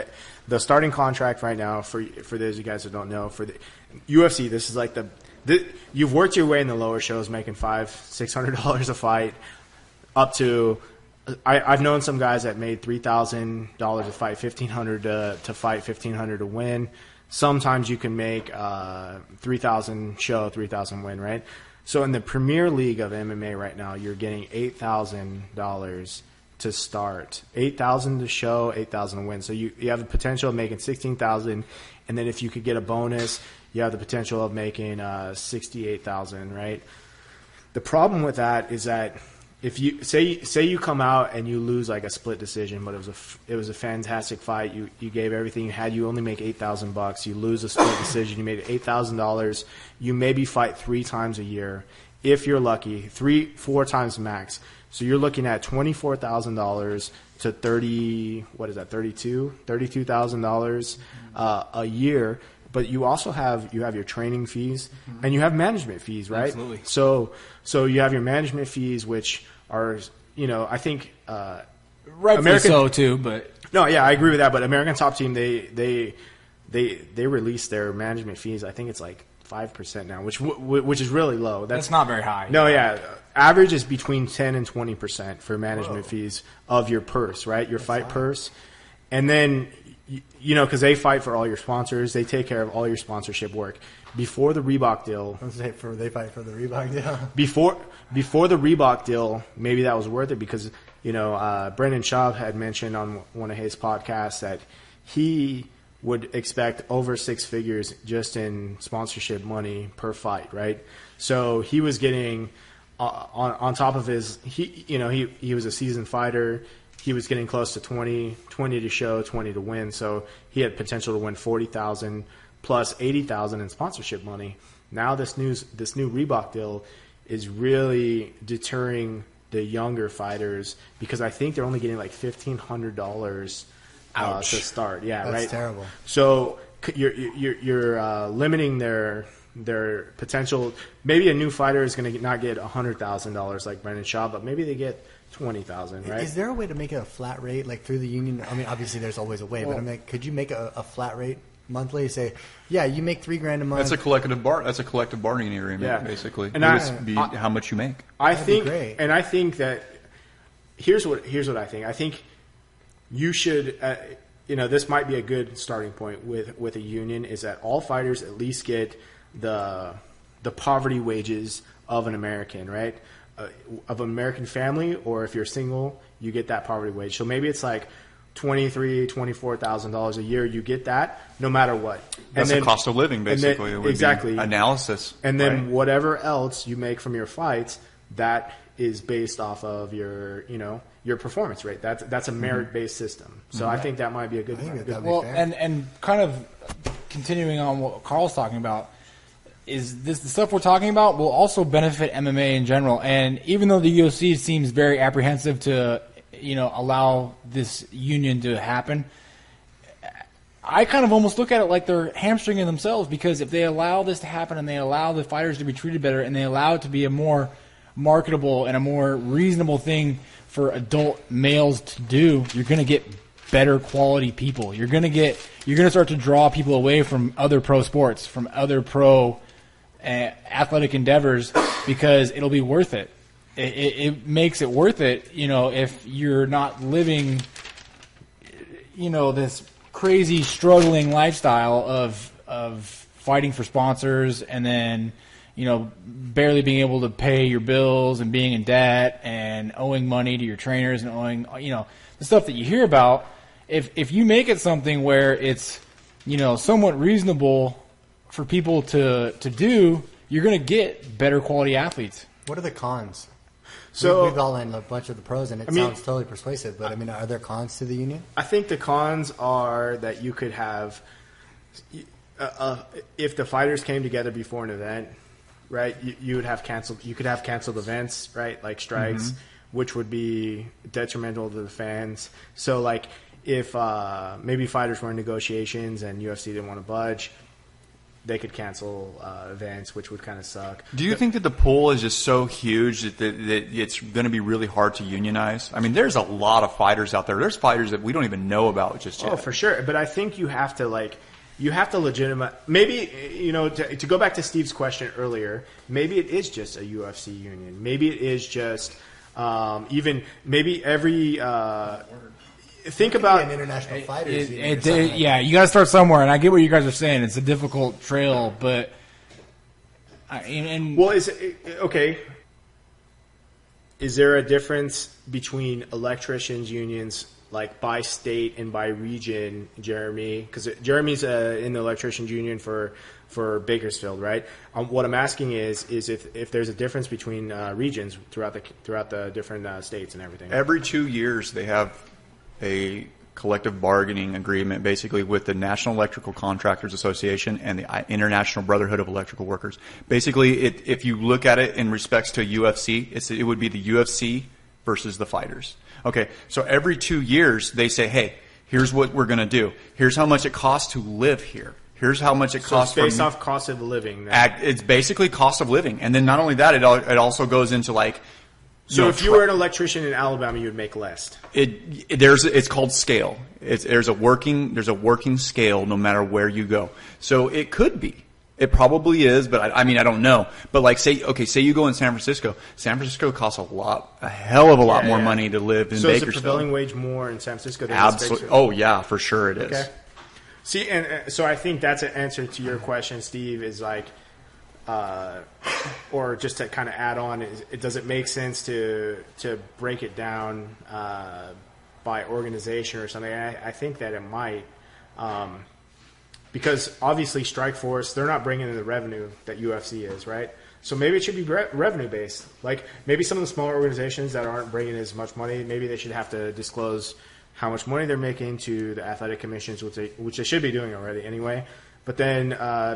S1: The starting contract right now, for those of you guys who don't know, for the UFC, this is like you've worked your way in the lower shows, making $500-600 a fight, up to I've known some guys that made $3,000 a fight, $1,500 to fight, $1,500 to win. Sometimes you can make $3,000 show, $3,000 win, right? So in the Premier League of MMA right now, you're getting $8,000 to start, $8,000 to show, $8,000 to win. So you have the potential of making $16,000, and then if you could get a bonus, you have the potential of making $68,000, right? The problem with that is that if you say you come out and you lose like a split decision, but it was a fantastic fight. You gave everything you had. You only make $8,000. You lose a split decision. You made $8,000. You maybe fight 3 times a year, if you're lucky. 3-4 times max. So you're looking at $24,000 to $32,000 a year. But you also have your training fees and you have management fees, right?
S4: Absolutely.
S1: So you have your management fees, which are, I think
S4: Rightfully so too, but
S1: no, yeah, I agree with that. But American Top Team, they released their management fees. I think it's like 5% now, which is really low. That's
S4: not very high.
S1: No, yeah, average is between 10 and 20% for management fees of your purse, right? Your fight purse, and then because they fight for all your sponsors, they take care of all your sponsorship work. Before the Reebok deal,
S3: They fight for the Reebok deal.
S1: Before the Reebok deal, maybe that was worth it because Brendan Schaub had mentioned on one of his podcasts that he would expect over 6 figures just in sponsorship money per fight, right? So he was getting on top of his he was a seasoned fighter. He was getting close to 20 to show, 20 to win. So he had potential to win $40,000 plus $80,000 in sponsorship money. Now this new Reebok deal is really deterring the younger fighters because I think they're only getting like $1,500 to start. Yeah,
S3: that's
S1: right.
S3: Terrible.
S1: So you're limiting their potential. Maybe a new fighter is going to not get $100,000 like Brendan Schaub, but maybe they get $20,000, right?
S3: Is there a way to make it a flat rate, like through the union? I mean, obviously there's always a way, but could you make a flat rate monthly? Say, yeah, you make $3,000 a month.
S2: That's a collective bargaining agreement, basically.
S1: And
S2: how much you make.
S1: I think that here's what I think. I think you should, this might be a good starting point with a union, is that all fighters at least get the poverty wages of an American, right? Of an American family, or if you're single, you get that poverty wage. So maybe it's like $24,000 a year. You get that no matter what.
S2: That's the cost of living, basically.
S1: Then,
S2: it would
S1: exactly.
S2: Be analysis.
S1: And then
S2: right?
S1: whatever else you make from your fights, that is based off of your performance rate. That's a merit-based system. So I think that might be a good thing.
S4: Well, and kind of continuing on what Carl's talking about, is this the stuff we're talking about will also benefit MMA in general. And even though the UFC seems very apprehensive to allow this union to happen, I kind of almost look at it like they're hamstringing themselves, because if they allow this to happen and they allow the fighters to be treated better and they allow it to be a more marketable and a more reasonable thing for adult males to do, you're going to get better quality people. You're going to start to draw people away from other pro sports, from other pro athletic endeavors, because it'll be worth it. It makes it worth it, if you're not living, this crazy struggling lifestyle of fighting for sponsors and then, barely being able to pay your bills and being in debt and owing money to your trainers and owing, the stuff that you hear about. If you make it something where it's, somewhat reasonable for people to do, you're going to get better quality athletes.
S3: What are the cons?
S1: So
S3: we've outlined a bunch of the pros, and it sounds totally persuasive. But are there cons to the union?
S1: I think the cons are that you could have, if the fighters came together before an event, right? You would have canceled. You could have canceled events, right? Like strikes, which would be detrimental to the fans. So like if maybe fighters were in negotiations and UFC didn't want to budge, they could cancel events, which would kind of suck.
S2: Do you think that the pool is just so huge that it's going to be really hard to unionize? I mean, there's a lot of fighters out there. There's fighters that we don't even know about just yet.
S1: Oh, for sure. But I think you have to legitimize. Maybe, to go back to Steve's question earlier, maybe it is just a UFC union. Maybe it is just maybe every. Think about
S3: an international fighters.
S4: Yeah, you got to start somewhere, and I get what you guys are saying. It's a difficult trail, but
S1: okay? Is there a difference between electricians unions, like by state and by region, Jeremy? Because Jeremy's in the electricians union for Bakersfield, right? What I'm asking is if there's a difference between regions throughout the different states and everything.
S2: Every 2 years, they have a collective bargaining agreement basically with the National Electrical Contractors Association and the International Brotherhood of Electrical Workers. Basically, if you look at it in respects to UFC, it would be the UFC versus the fighters. Okay, so every 2 years they say, hey, here's what we're going to do. Here's how much it costs to live here. Here's how much it costs.
S1: So it's based off cost of living.
S2: It's basically cost of living. And then not only that, it also goes into like,
S1: so if you were an electrician in Alabama, you would make less.
S2: It's called scale. There's a working scale no matter where you go. So it could be. It probably is, but I don't know. But like say you go in San Francisco. San Francisco costs a hell of a lot more money to live in Bakersfield.
S1: So is the prevailing wage more in San Francisco than
S2: Absolutely. Oh yeah, for sure it is.
S1: Okay. See, and so I think that's an answer to your question, Steve, is like, or just to kind of add on, does it make sense to break it down by organization or something? I think that it might, because obviously Strikeforce, they're not bringing in the revenue that UFC is, right? So maybe it should be revenue based. Like maybe some of the smaller organizations that aren't bringing as much money, maybe they should have to disclose how much money they're making to the athletic commissions, which they should be doing already anyway. But then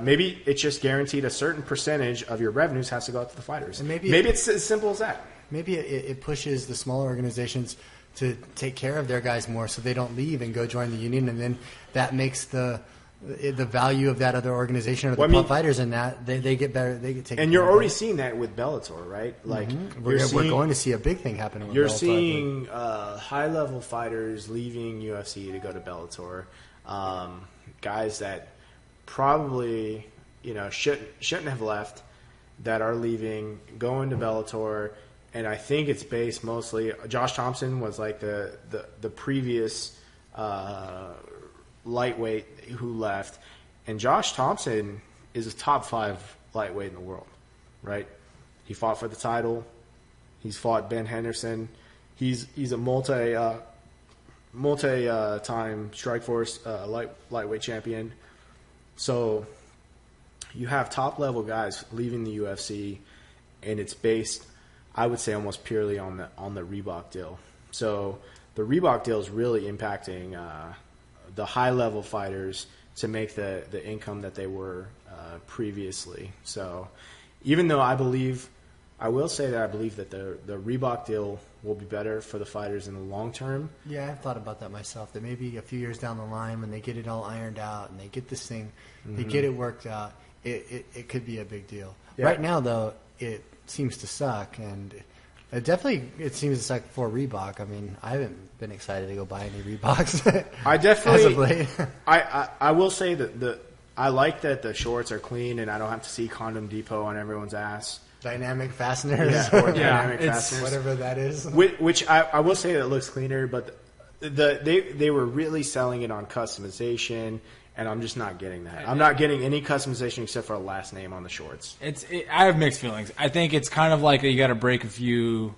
S1: maybe it's just guaranteed a certain percentage of your revenues has to go out to the fighters. And maybe it's as simple as that.
S3: Maybe it pushes the smaller organizations to take care of their guys more so they don't leave and go join the union. And then that makes the value of that other organization or the fighters in that, they get better. They get taken.
S1: And you're already seeing that with Bellator, right? Like
S3: we're going to see a big thing happen with
S1: You're
S3: Bellator,
S1: seeing high-level fighters leaving UFC to go to Bellator. Guys that probably shouldn't have left, that are leaving, going to Bellator, and I think it's based mostly. Josh Thompson was like the previous lightweight who left, and Josh Thompson is a top 5 lightweight in the world, right? He fought for the title. He's fought Ben Henderson. He's a multi-time Strikeforce lightweight champion. So you have top level guys leaving the UFC, and it's based, I would say, almost purely on the Reebok deal. So the Reebok deal is really impacting the high level fighters to make the income that they were previously. So even though I will say that I believe that the Reebok deal will be better for the fighters in the long term.
S3: Yeah, I've thought about that myself, that maybe a few years down the line when they get it all ironed out and they get this thing, they get it worked out, it could be a big deal.
S1: Yeah.
S3: Right now, though, it seems to suck, and it seems to suck for Reebok. I mean, I haven't been excited to go buy any Reeboks.
S1: I definitely,
S3: as of late.
S1: I will say that I like that the shorts are clean and I don't have to see Condom Depot on everyone's ass.
S3: Dynamic fasteners,
S1: or dynamic fasteners,
S3: whatever that is.
S1: Which I will say that it looks cleaner, but they were really selling it on customization, and I'm just not getting that. I'm not getting any customization except for a last name on the shorts.
S4: I have mixed feelings. I think it's kind of like you got to break a few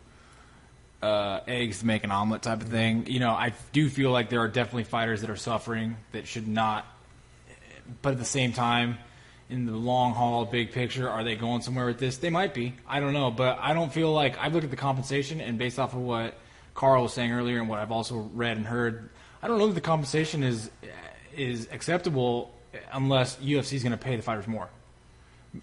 S4: eggs to make an omelet type of thing. You know, I do feel like there are definitely fighters that are suffering that should not, but at the same time, in the long haul, big picture, are they going somewhere with this? They might be. I don't know. But I don't feel like – I look at the compensation, and based off of what Carl was saying earlier and what I've also read and heard, I don't know that the compensation is acceptable unless UFC is going to pay the fighters more.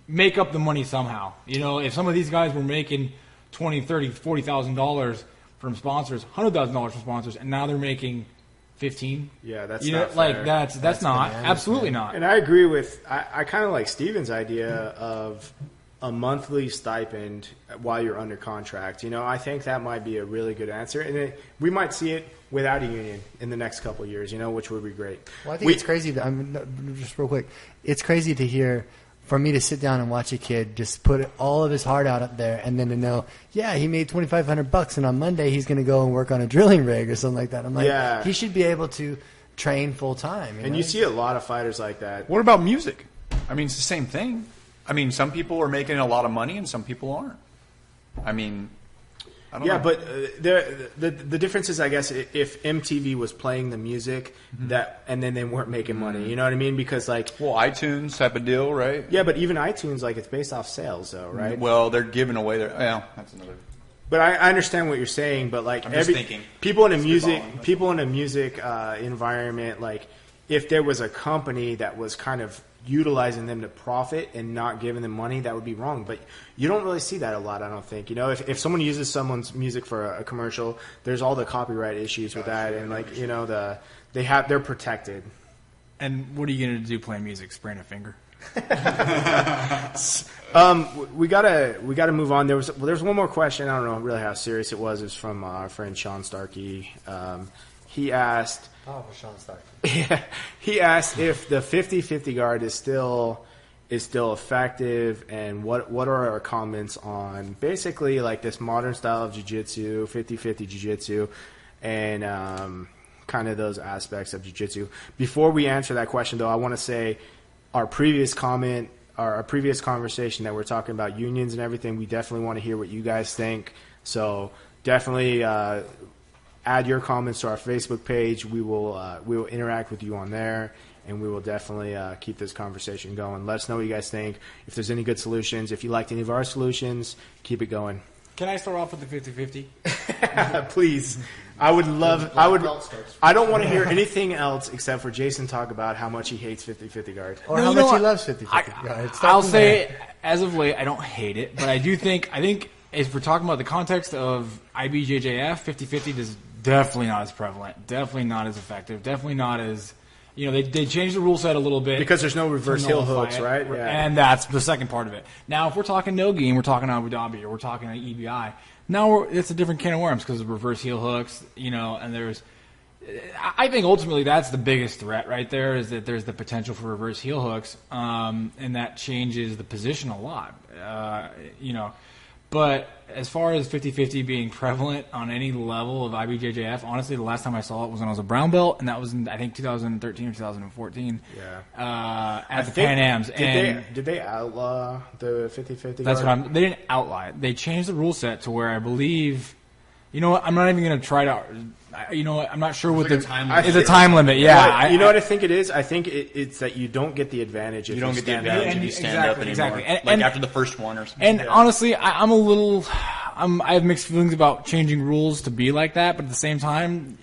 S4: Make up the money somehow. You know, if some of these guys were making $20,000, $30,000, $40,000 from sponsors, $100,000 from sponsors, and now they're making – 15.
S1: Yeah, that's
S4: not
S1: fair.
S4: Like that's not
S3: bananas,
S4: absolutely
S3: man.
S4: not.
S1: And I agree with I kind of like Steven's idea of a monthly stipend while you're under contract. You know, I think that might be a really good answer, and we might see it without a union in the next couple of years. You know, which would be great.
S3: Well, I think it's crazy. Just real quick, it's crazy to hear. For me to sit down and watch a kid just put all of his heart out up there, and then to know, yeah, he made $2,500, and on Monday he's going to go and work on a drilling rig or something like that. I'm like,
S1: yeah.
S3: He should be able to train full time.
S1: And you see a lot of fighters like that.
S2: What about music? I mean, it's the same thing. I mean, some people are making a lot of money and some people aren't. I mean, I don't know.
S1: But the difference is, I guess, if MTV was playing the music and then they weren't making money, you know what I mean? Because
S2: iTunes type of deal, right?
S1: Yeah, but even iTunes, it's based off sales, though, right?
S2: Well, they're giving away their. Yeah, that's another.
S1: But I understand what you're saying. But
S2: I'm just thinking.
S1: People in a music environment, if there was a company that was kind of utilizing them to profit and not giving them money, that would be wrong. But you don't really see that a lot, I don't think. You know, if someone uses someone's music for a commercial, there's all the copyright issues with that, and they're protected.
S4: And what are you going to do playing music? Sprain a finger?
S1: We gotta move on. There's one more question. I don't know really how serious it was. It's from our friend Sean Starkey. He asked.
S3: Oh, Sean Stark.
S1: Yeah, he asked if the 50-50 guard is still effective, and what are our comments on basically this modern style of jiu-jitsu, 50-50 jiu-jitsu, and kind of those aspects of jiu-jitsu. Before we answer that question, though, I want to say our previous comment, our previous conversation that we're talking about unions and everything, we definitely want to hear what you guys think. So definitely add your comments to our Facebook page. We will interact with you on there, and we will definitely keep this conversation going. Let us know what you guys think. If there's any good solutions, if you liked any of our solutions, keep it going.
S4: Can I start off with the 50-50?
S1: Please. I don't want to hear anything else except for Jason talk about how much he hates 50-50 guard.
S3: Or how much he loves 50-50 guard.
S4: I'll say, as of late, I don't hate it, but I think if we're talking about the context of IBJJF, 50-50 is definitely not as prevalent, definitely not as effective, definitely not as, they changed the rule set a little bit.
S1: Because there's no reverse heel hooks, right? Yeah.
S4: And that's the second part of it. Now, if we're talking no-gi and we're talking Abu Dhabi or we're talking EBI, now it's a different can of worms because of reverse heel hooks, and there's, I think ultimately that's the biggest threat right there, is that there's the potential for reverse heel hooks, and that changes the position a lot, But as far as 50-50 being prevalent on any level of IBJJF, honestly, the last time I saw it was when I was a brown belt, and that was in, I think, 2013 or 2014.
S1: Yeah.
S4: At the Pan Ams.
S1: Did they outlaw the 50-50?
S4: That's what they didn't outlaw it. They changed the rule set to where I believe, you know what, I'm not even going to try to, you know what, I'm not sure what
S5: like
S4: the
S5: a time limit.
S4: It's a time limit, yeah.
S1: You know what I think it is? I think it's that you don't get the advantage if
S2: You don't get the
S1: stand
S2: advantage
S1: up.
S2: if you stand up anymore.
S4: Exactly.
S2: Like after the first one or something.
S4: And honestly, I have mixed feelings about changing rules to be like that, but at the same time,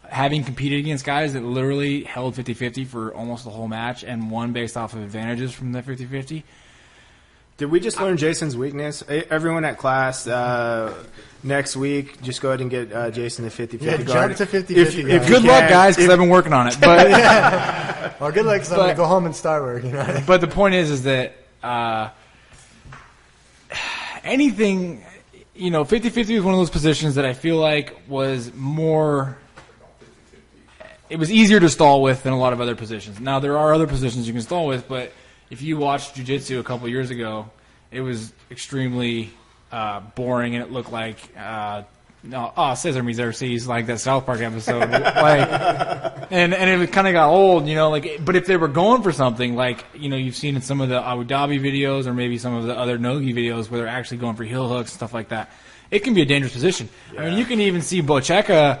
S4: having competed against guys that literally held 50-50 for almost the whole match and won based off of advantages from the 50-50.
S1: Did we just learn Jason's weakness? Everyone at class, next week, just go ahead and get Jason the 50-50 guard.
S3: Jump to 50-50.
S1: If
S4: Good
S1: you
S4: luck,
S1: can.
S4: guys, because I've been working on it. But
S3: Well, good luck, because I'm going to go home and start work. You know?
S4: but the point is that anything, 50-50 is one of those positions that I feel like was more. It was easier to stall with than a lot of other positions. Now there are other positions you can stall with, but if you watched jiu-jitsu a couple years ago, it was extremely boring, and it looked like Cesar Mizerces, like that South Park episode, and it kind of got old, But if they were going for something, like you've seen in some of the Abu Dhabi videos or maybe some of the other Nogi videos where they're actually going for heel hooks and stuff like that, it can be a dangerous position. Yeah. I mean, you can even see Bocheca.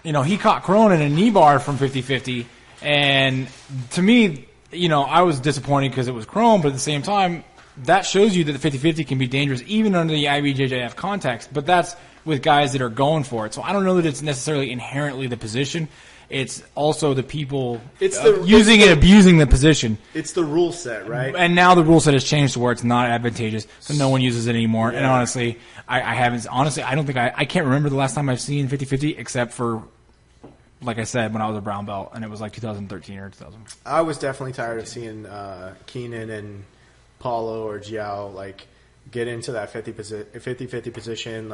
S4: He caught Crone in a knee bar from 50-50, and to me, I was disappointed because it was Crone, but at the same time, that shows you that the 50-50 can be dangerous even under the IBJJF context, but that's with guys that are going for it. So I don't know that it's necessarily inherently the position. It's also the people abusing the position.
S1: It's the rule set, right?
S4: And now the rule set has changed to where it's not advantageous, so no one uses it anymore. Yeah. And honestly, I don't think I can't remember the last time I've seen 50-50 except for, like I said, when I was a brown belt, and it was like 2013 or 2000.
S1: I was definitely tired of seeing Keenan and Paulo or Jiao get into that 50-50 position,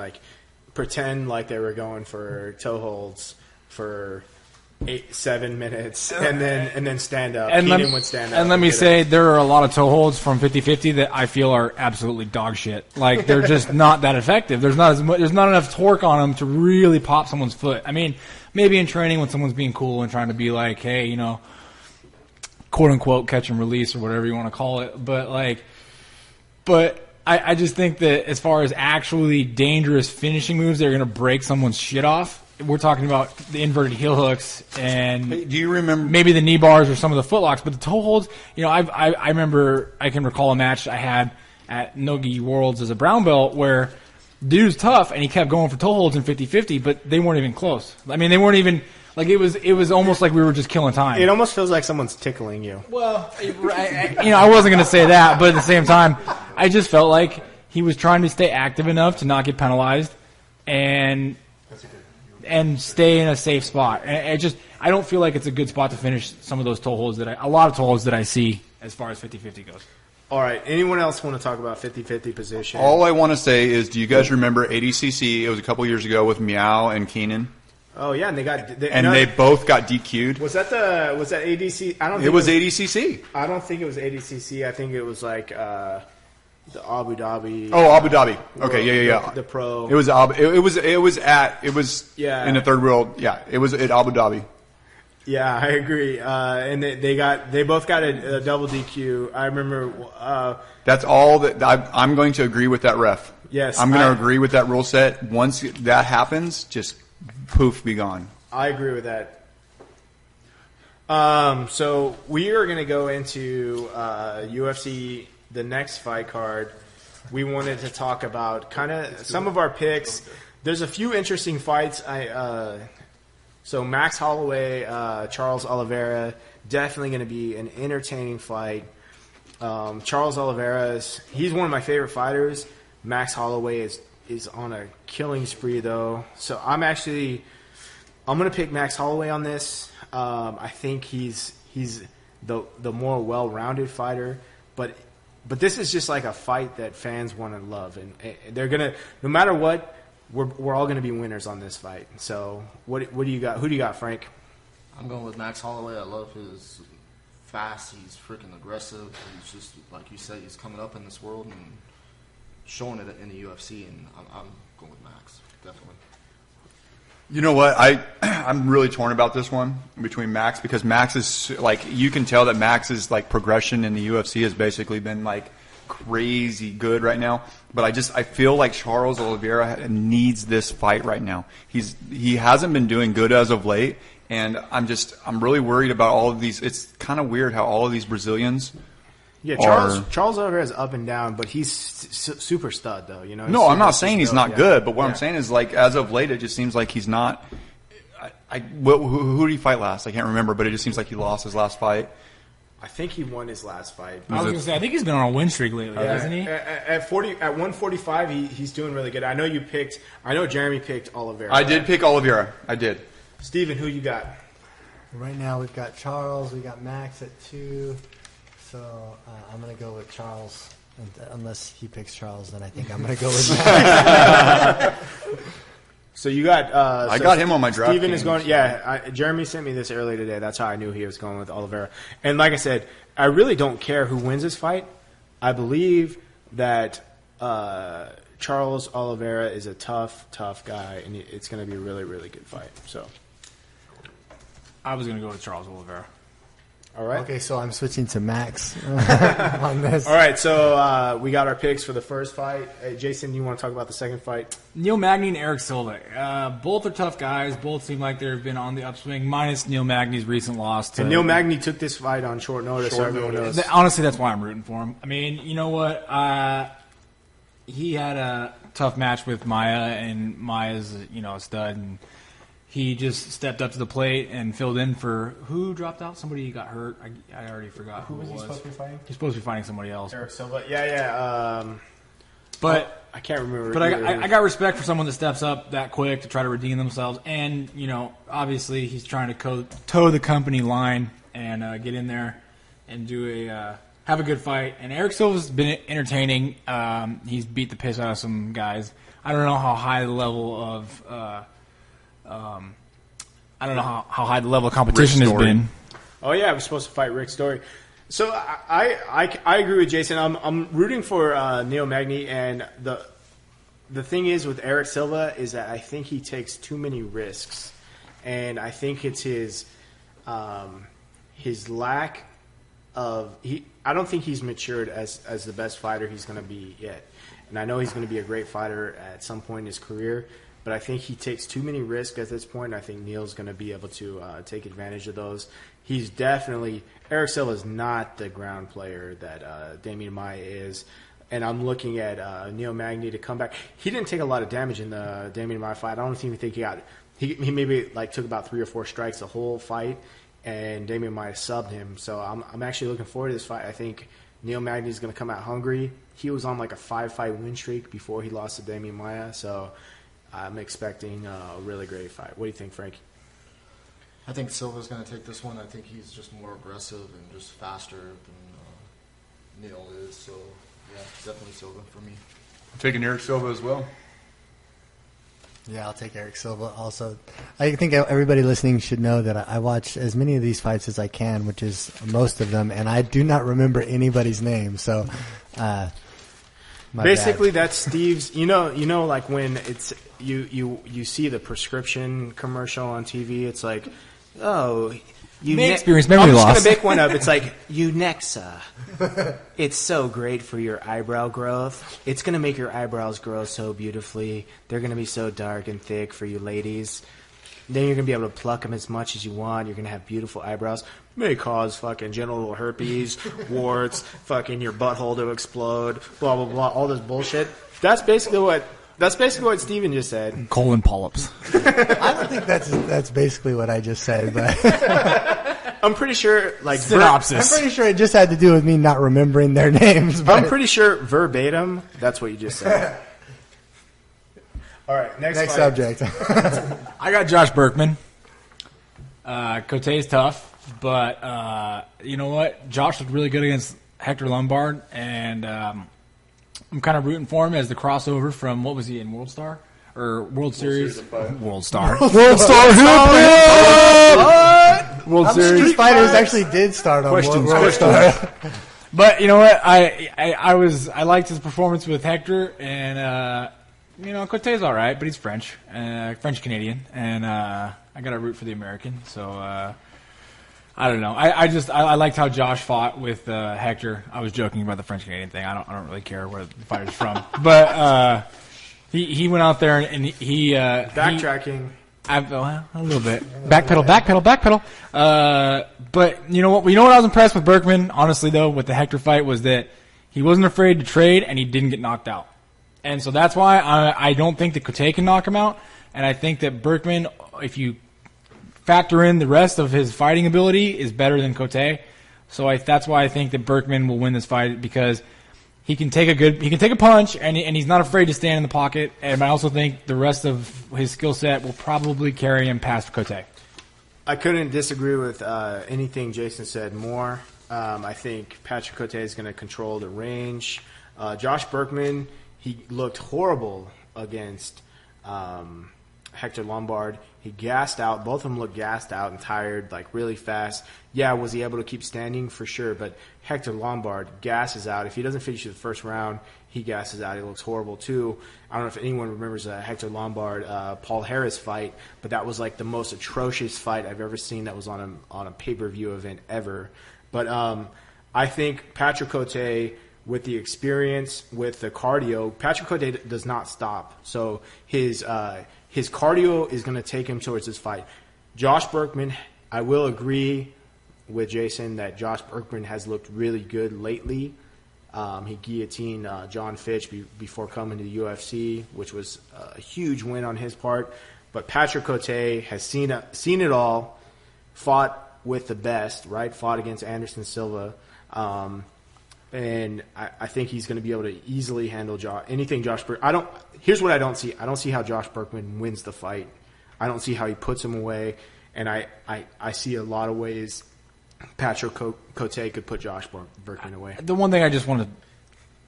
S1: pretend like they were going for toe holds for 7 minutes, and then stand up.
S4: And
S1: Keenan would stand up.
S4: And let me say, there are a lot of toe holds from 50-50 that I feel are absolutely dog shit. They're just not that effective. There's not enough torque on them to really pop someone's foot. I mean, maybe in training when someone's being cool and trying to be like, hey, quote unquote catch and release or whatever you want to call it. But I just think that as far as actually dangerous finishing moves that are going to break someone's shit off, we're talking about the inverted heel hooks and
S2: do you remember
S4: maybe the knee bars or some of the footlocks, but the toe holds, I remember, I can recall a match I had at Nogi Worlds as a brown belt where dude's tough and he kept going for toe holds in 50-50, but they weren't even close. I mean, they weren't even it was almost like we were just killing time.
S1: It almost feels like someone's tickling you.
S4: Well, I wasn't going to say that, but at the same time, I just felt like he was trying to stay active enough to not get penalized and stay in a safe spot. And I don't feel like it's a good spot to finish some of those toe holds a lot of toe holds that I see as far as 50-50 goes.
S1: All right. Anyone else want to talk about 50-50 position?
S2: All I want to say is, do you guys remember ADCC? It was a couple years ago with Meow and Keenan.
S1: Oh yeah, and
S2: they both got DQ'd.
S1: Was that ADC? I don't think
S2: it was ADCC.
S1: I don't think it was ADCC. I think it was the Abu Dhabi.
S2: Oh, Abu Dhabi. Okay, yeah.
S1: The pro.
S2: It was in the third world. Yeah, it was at Abu Dhabi.
S1: Yeah, I agree. And they both got a double DQ. I remember.
S2: That's all that I'm going to agree with that ref.
S1: Yes,
S2: I'm going to agree with that rule set. Once that happens, just poof, be gone.
S1: I agree with that. So we are going to go into UFC, the next fight card. We wanted to talk about kind of some of our picks. There's a few interesting fights. So Max Holloway, Charles Olivera, definitely going to be an entertaining fight. Charles Olivera he's one of my favorite fighters. Max Holloway is on a killing spree though. So I'm going to pick Max Holloway on this. I think he's the more well-rounded fighter, but this is just like a fight that fans want to love, and they're gonna, no matter what, we're all gonna be winners on this fight. So what do you got? Who do you got, Frank?
S5: I'm going with Max Holloway. I love his fast. He's freaking aggressive. He's just, like you said, he's coming up in this world and showing it in the UFC, and I'm going with Max, definitely.
S2: You know what? I'm really torn about this one between Max, because Max is like, you can tell that Max's like progression in the UFC has basically been like crazy good right now. But I feel like Charles Oliveira needs this fight right now. He hasn't been doing good as of late, and I'm really worried about all of these. It's kind of weird how all of these Brazilians.
S1: Yeah, Charles Oliveira is up and down, but he's super stud though. You know.
S2: No, I'm not saying he's not good, but what I'm saying is like as of late, it just seems like he's not. Who did he fight last? I can't remember, but it just seems like he lost his last fight.
S1: I think he won his last fight.
S4: I was going to say, I think he's been on a win streak lately, hasn't he?
S1: At 145, he's doing really good. I know Jeremy picked Oliveira.
S2: I did pick Oliveira. I did.
S1: Steven, who you got?
S3: Right now we've got Charles, we got Max at 2. So I'm going to go with Charles. And unless he picks Charles, then I think I'm going to go with Max.
S1: So you got.
S2: I got him on my draft.
S1: Steven is going. Yeah, Jeremy sent me this earlier today. That's how I knew he was going with Oliveira. And like I said, I really don't care who wins this fight. I believe that Charles Oliveira is a tough guy, and it's going to be a really, really good fight. So
S4: I was going to go with Charles Oliveira.
S1: All right.
S3: Okay, so I'm switching to Max on this.
S1: All right, so we got our picks for the first fight. Jason, you want to talk about the second fight?
S4: Neil Magny and Eric Silva. Both are tough guys. Both seem like they've been on the upswing, minus Neil Magny's recent loss.
S1: And Neil Magny took this fight on short notice.
S4: Honestly, that's why I'm rooting for him. I mean, you know what? He had a tough match with Maia, and Maia's a stud, and he just stepped up to the plate and filled in for who dropped out? Somebody got hurt. I already forgot who it was.
S1: Who was he supposed to be fighting?
S4: He's supposed to be fighting somebody else.
S1: Eric Silva. Yeah.
S4: But
S1: I can't remember.
S4: But I got respect for someone that steps up that quick to try to redeem themselves. And, obviously he's trying to toe the company line and get in there and have a good fight. And Eric Silva's been entertaining. He's beat the piss out of some guys. I don't know how high the level of how high the level of competition has been.
S1: Oh yeah, I was supposed to fight Rick Story. So I agree with Jason. I'm rooting for Neil Magny, and the thing is with Eric Silva is that I think he takes too many risks, and I think it's his lack of I don't think he's matured as the best fighter he's going to be yet. And I know he's going to be a great fighter at some point in his career, but I think he takes too many risks at this point. I think Neil's going to be able to take advantage of those. He's definitely – Eric Silva is not the ground player that Damian Maia is. And I'm looking at Neil Magny to come back. He didn't take a lot of damage in the Damian Maia fight. I don't even think he got – he maybe took about 3 or 4 strikes the whole fight, and Damian Maia subbed him. So I'm actually looking forward to this fight. I think Neil Magny is going to come out hungry. He was on a 5-fight win streak before he lost to Damian Maia. So I'm expecting a really great fight. What do you think, Frank?
S5: I think Silva's going to take this one. I think he's just more aggressive and just faster than Neil is. So, yeah, definitely Silva for me.
S2: I'm taking Eric Silva as well.
S3: Yeah, I'll take Eric Silva also. I think everybody listening should know that I watch as many of these fights as I can, which is most of them, and I do not remember anybody's name. So,
S1: basically, that's Steve's. Like when it's you see the prescription commercial on TV. It's like, oh, you
S4: experience memory loss.
S1: I'm just gonna make one up. It's like Unexa. It's so great for your eyebrow growth. It's gonna make your eyebrows grow so beautifully. They're gonna be so dark and thick for you ladies. Then you're gonna be able to pluck them as much as you want. You're gonna have beautiful eyebrows. May cause fucking genital herpes, warts, fucking your butthole to explode, blah blah blah, all this bullshit. That's basically what Steven just said.
S4: Colon polyps.
S3: I don't think that's basically what I just said, but
S1: I'm pretty sure
S4: synopsis.
S3: I'm pretty sure it just had to do with me not remembering their names. But
S1: I'm pretty sure verbatim that's what you just said. All right, next
S3: subject.
S4: I got Josh Berkman. Cote's tough, but you know what? Josh looked really good against Hector Lombard, and I'm kind of rooting for him as the crossover from, what was he in, World Star? Or World Series? World Star.
S3: World Star.
S4: World Series.
S3: Street Fighters actually did start on World Star.
S4: But you know what? I liked his performance with Hector, and Cote's all right, but he's French, French Canadian, and I got to root for the American. So I don't know. I liked how Josh fought with Hector. I was joking about the French Canadian thing. I don't really care where the fighter's from, but he went out there and he
S1: backtracking.
S4: A little bit. Backpedal. But you know what? You know what I was impressed with Berkman, honestly, though, with the Hector fight was that he wasn't afraid to trade and he didn't get knocked out. And so that's why I don't think that Cote can knock him out. And I think that Berkman, if you factor in the rest of his fighting ability, is better than Cote. So that's why I think that Berkman will win this fight because he can take a punch, and he's not afraid to stand in the pocket. And I also think the rest of his skill set will probably carry him past Cote.
S1: I couldn't disagree with anything Jason said more. I think Patrick Cote is going to control the range. Josh Berkman, he looked horrible against Hector Lombard. He gassed out. Both of them looked gassed out and tired, like really fast. Yeah, was he able to keep standing? For sure. But Hector Lombard gasses out. If he doesn't finish the first round, he gasses out. He looks horrible too. I don't know if anyone remembers Hector Lombard, Paul Harris fight, but that was like the most atrocious fight I've ever seen that was on a pay-per-view event ever. But I think Patrick Cote, with the experience, with the cardio, Patrick Cote does not stop. So his cardio is going to take him towards this fight. Josh Berkman, I will agree with Jason that Josh Berkman has looked really good lately. He guillotined John Fitch before coming to the UFC, which was a huge win on his part. But Patrick Cote has seen it all, fought with the best, right? Fought against Anderson Silva. And I think he's going to be able to easily handle anything Josh Berkman. Here's what I don't see. I don't see how Josh Berkman wins the fight. I don't see how he puts him away. And I see a lot of ways Patrick Cote could put Josh Berkman away.
S4: The one thing I just want to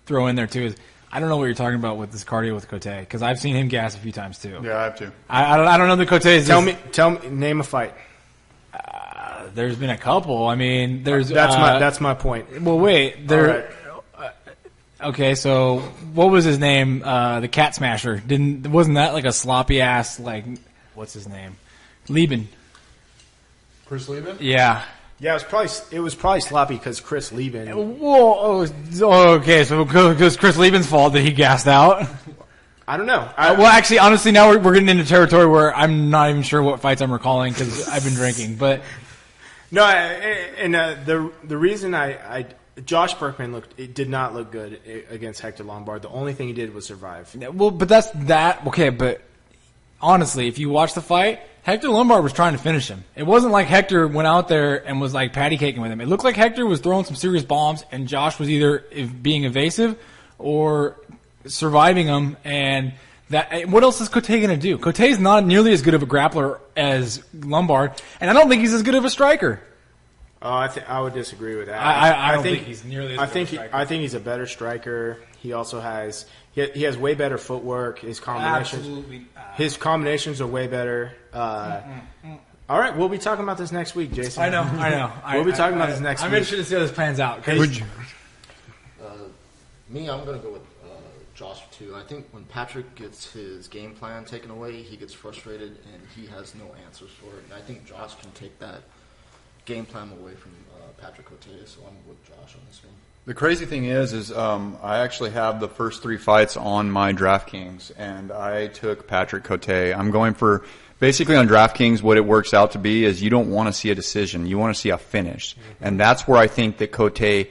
S4: throw in there, too, is I don't know what you're talking about with this cardio with Cote, because I've seen him gas a few times, too.
S2: Yeah, I have too.
S4: I don't know that Cote is
S1: Tell me, name a fight.
S4: There's been a couple. I mean,
S1: that's my point.
S4: Well, wait. Okay, so what was his name? The Cat Smasher. Wasn't that like a sloppy ass, like, what's his name? Lieben.
S2: Chris Lieben?
S4: Yeah.
S1: Yeah, it was probably sloppy because Chris Lieben.
S4: Whoa. Okay, so it was Chris Lieben's fault that he gassed out.
S1: I don't know.
S4: Well, actually, honestly, now we're getting into territory where I'm not even sure what fights I'm recalling because I've been drinking. But
S1: no, the reason Josh Berkman did not look good against Hector Lombard. The only thing he did was survive.
S4: Well, but that's that. Okay, but honestly, if you watch the fight, Hector Lombard was trying to finish him. It wasn't like Hector went out there and was like patty caking with him. It looked like Hector was throwing some serious bombs, and Josh was either being evasive or surviving him. And what else is Cote going to do? Cote's not nearly as good of a grappler as Lombard, and I don't think he's as good of a striker.
S1: Oh, I would disagree with that.
S4: I don't think he's nearly as good of a striker.
S1: I think he's a better striker. He also has he has way better footwork. His combinations are way better. All right, we'll be talking about this next week, Jason.
S4: I know.
S1: We'll be talking about this next week.
S4: I'm interested to see how this plans out.
S5: I'm going to go with Josh too. I think when Patrick gets his game plan taken away, he gets frustrated and he has no answers for it. And I think Josh can take that game plan away from Patrick Cote, so I'm with Josh on this one.
S2: The crazy thing is I actually have the first 3 fights on my DraftKings, and I took Patrick Cote. I'm going for, basically on DraftKings, what it works out to be is you don't want to see a decision. You want to see a finish. And that's where I think that Cote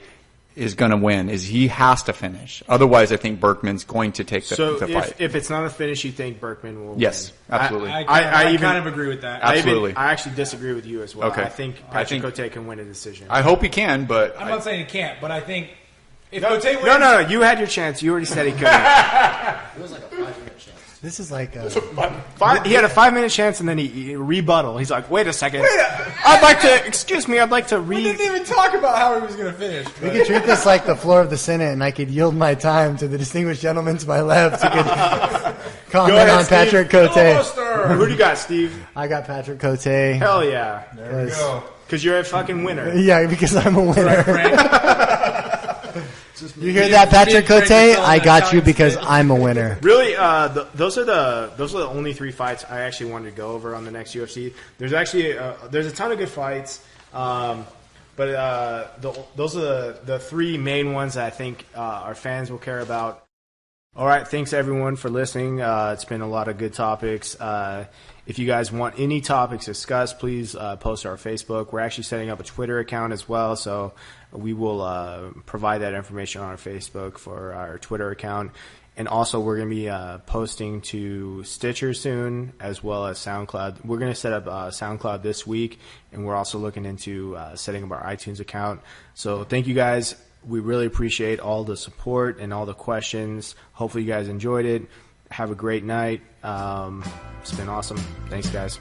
S2: is going to win, is he has to finish. Otherwise, I think Berkman's going to take the fight.
S1: So if it's not a finish, you think Berkman will win?
S2: Yes, absolutely.
S4: I kind of agree with that.
S2: Absolutely.
S1: I actually disagree with you as well.
S2: Okay.
S1: I think Patrick Cote can win a decision.
S2: I hope he can, but
S4: I'm not saying he can't, but I think if
S1: No,
S4: Cote wins...
S1: No, you had your chance. You already said he couldn't.
S5: It was like a 5-minute chance.
S3: This is like
S1: He had a 5-minute chance, and then he rebuttal. He's like, wait a second. I'd like to
S4: We didn't even talk about how he was going to finish.
S3: we could treat this like the floor of the Senate, and I could yield my time to the distinguished gentleman to my left who could comment
S1: ahead,
S3: on
S1: Steve.
S3: Patrick Cote.
S1: Who do you got, Steve?
S3: I got Patrick Cote.
S1: Hell yeah.
S4: There we go.
S1: Because you're a fucking winner.
S3: Yeah, because I'm a winner. You hear that, Patrick Cote? I got you because I'm a winner.
S1: Really, those are the only 3 fights I actually wanted to go over on the next UFC. There's actually there's a ton of good fights, but those are the 3 main ones that I think our fans will care about. All right, thanks everyone for listening. It's been a lot of good topics. If you guys want any topics discussed, please post to our Facebook. We're actually setting up a Twitter account as well, so we will provide that information on our Facebook for our Twitter account. And also, we're going to be posting to Stitcher soon, as well as SoundCloud. We're going to set up SoundCloud this week, and we're also looking into setting up our iTunes account. So thank you guys. We really appreciate all the support and all the questions. Hopefully you guys enjoyed it. Have a great night. It's been awesome. Thanks, guys.